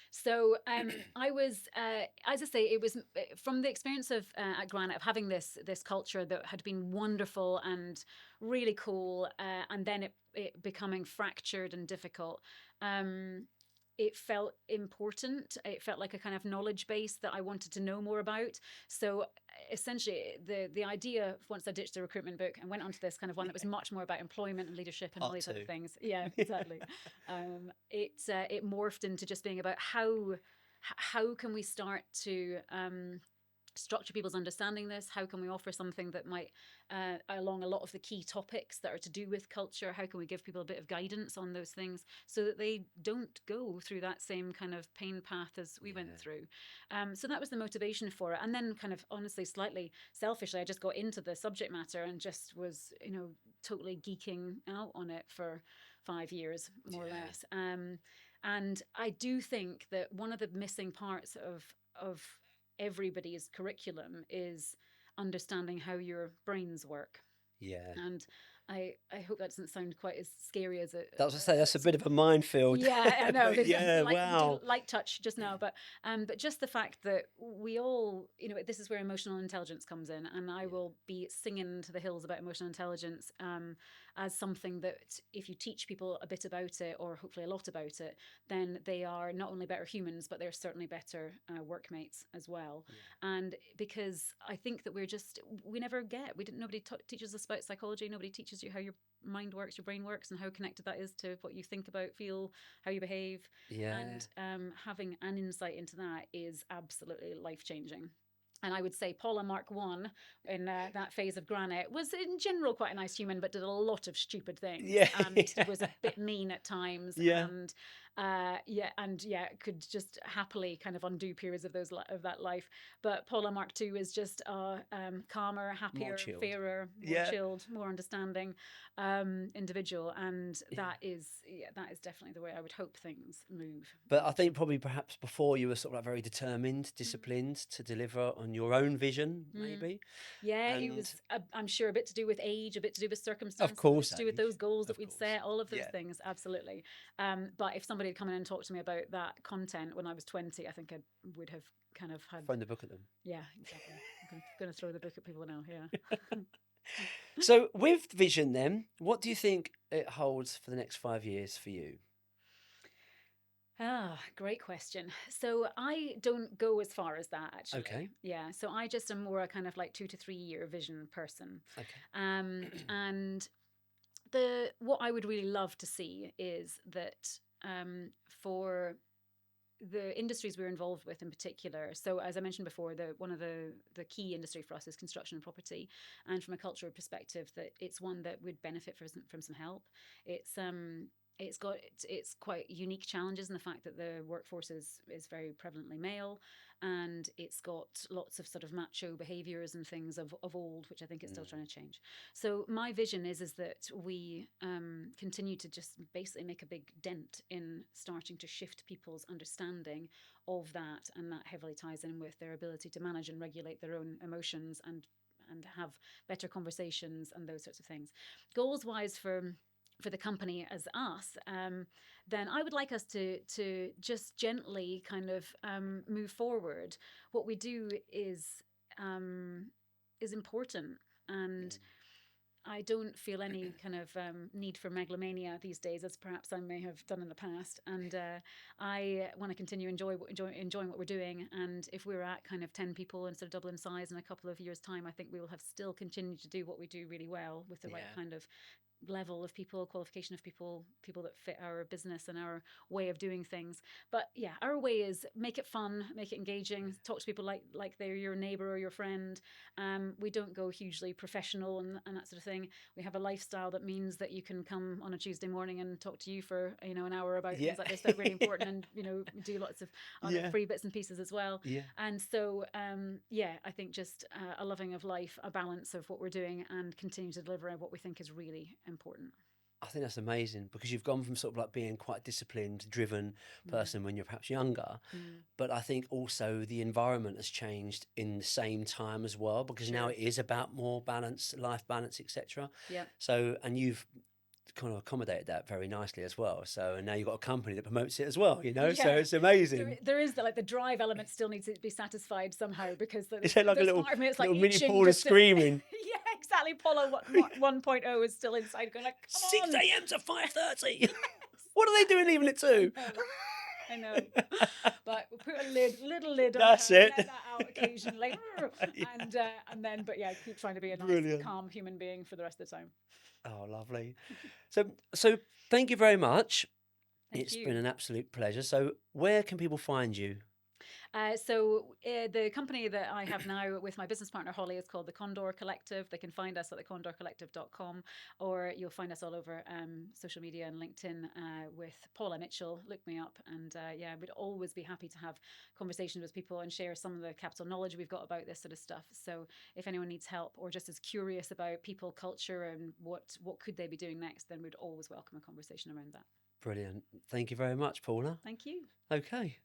Speaker 1: So I was, as I say, it was from the experience of at Granite of having this culture that had been wonderful and really cool, and then it becoming fractured and difficult. It felt important. It felt like a kind of knowledge base that I wanted to know more about. So essentially, the idea, once I ditched the recruitment book and went onto this kind of one that was much more about employment and leadership and all these other things. Yeah, exactly. It morphed into just being about how can we start to structure people's understanding this? How can we offer something that might, along a lot of the key topics that are to do with culture, how can we give people a bit of guidance on those things so that they don't go through that same kind of pain path as we went through? So that was the motivation for it. And then kind of honestly, slightly selfishly, I just got into the subject matter and just was, totally geeking out on it for 5 years, more or less. And I do think that one of the missing parts of everybody's curriculum is understanding how your brains work.
Speaker 2: Yeah.
Speaker 1: And I hope that doesn't sound quite as scary as it.
Speaker 2: That's what I say. That's a bit of a minefield.
Speaker 1: Yeah, I know.
Speaker 2: Yeah, wow.
Speaker 1: Light touch just now, but just the fact that we all, this is where emotional intelligence comes in, and I will be singing to the hills about emotional intelligence as something that if you teach people a bit about it, or hopefully a lot about it, then they are not only better humans, but they're certainly better workmates as well. Yeah. And because I think that nobody teaches us about psychology. Nobody teaches you how your mind works, your brain works, and how connected that is to what you think about, feel, how you behave.
Speaker 2: Yeah.
Speaker 1: And having an insight into that is absolutely life-changing. And I would say Paula Mark I in that phase of Granite was in general quite a nice human, but did a lot of stupid things.
Speaker 2: Yeah.
Speaker 1: And was a bit mean at times.
Speaker 2: Yeah.
Speaker 1: And could just happily kind of undo periods of that life. But Paula Mark II is just calmer, happier, fairer, more chilled, more understanding individual. And that is definitely the way I would hope things move.
Speaker 2: But I think probably perhaps before you were sort of like very determined, disciplined to deliver on your own vision, maybe.
Speaker 1: Yeah, it was, I'm sure, a bit to do with age, a bit to do with circumstances,
Speaker 2: of course,
Speaker 1: to do with those goals that we'd set, all of those things, absolutely. But if somebody had come in and talked to me about that content when I was 20, I think I would have kind of had...
Speaker 2: Thrown the book at them.
Speaker 1: Yeah, exactly. I'm going to throw the book at people now, yeah.
Speaker 2: So with vision then, what do you think it holds for the next 5 years for you?
Speaker 1: Great question. So I don't go as far as that, actually.
Speaker 2: Okay.
Speaker 1: Yeah. So I just am more a kind of like 2 to 3 year vision person.
Speaker 2: Okay.
Speaker 1: And what I would really love to see is that for the industries we're involved with in particular. So as I mentioned before, one of the key industry for us is construction and property. And from a cultural perspective, that it's one that would benefit from some help. It's quite unique challenges in the fact that the workforce is very prevalently male, and it's got lots of sort of macho behaviors and things of old, which I think is still trying to change. So my vision is that we continue to just basically make a big dent in starting to shift people's understanding of that, and that heavily ties in with their ability to manage and regulate their own emotions and have better conversations and those sorts of things. Goals wise for the company as us, then I would like us to just gently kind of move forward. What we do is important, and I don't feel any kind of need for megalomania these days, as perhaps I may have done in the past. And I want to continue enjoying what we're doing. And if we're at kind of 10 people instead of double in size in a couple of years' time, I think we will have still continued to do what we do really well with the right kind of level of people, qualification of people that fit our business and our way of doing things. But yeah, our way is make it fun, make it engaging, talk to people like they're your neighbor or your friend. We don't go hugely professional and that sort of thing. We have a lifestyle that means that you can come on a Tuesday morning and talk to you for an hour about things like this that are really important, and we do lots of other free bits and pieces as well. And so I think just a loving of life, a balance of what we're doing, and continue to deliver what we think is really important.
Speaker 2: I think that's amazing, because you've gone from sort of like being quite a disciplined, driven person when you're perhaps younger, but I think also the environment has changed in the same time as well, because now it is about more balance, life balance, etc. So, and you've kind of accommodated that very nicely as well. So, and now you've got a company that promotes it as well, so it's amazing.
Speaker 1: There is the drive element still needs to be satisfied somehow, because
Speaker 2: it's like a little mini Paula screaming.
Speaker 1: Exactly. Paula 1.0 is still inside going like, come on.
Speaker 2: 6 a.m. to 5:30. Yes. What are they doing leaving at 2?
Speaker 1: I know. But we'll put a little lid on
Speaker 2: That's
Speaker 1: her,
Speaker 2: it.
Speaker 1: let that out occasionally. And then, but yeah, keep trying to be a nice, calm human being for the rest of the time.
Speaker 2: Oh, lovely. So thank you very much. It's been an absolute pleasure. So where can people find you?
Speaker 1: The company that I have now with my business partner Holly is called the Condor Collective. They can find us at thecondorcollective.com, or you'll find us all over social media and LinkedIn with Paula Mitchell. Look me up, and we'd always be happy to have conversations with people and share some of the capital knowledge we've got about this sort of stuff. So if anyone needs help or just is curious about people, culture, and what could they be doing next, then we'd always welcome a conversation around that.
Speaker 2: Brilliant. Thank you very much, Paula.
Speaker 1: Thank you.
Speaker 2: Okay.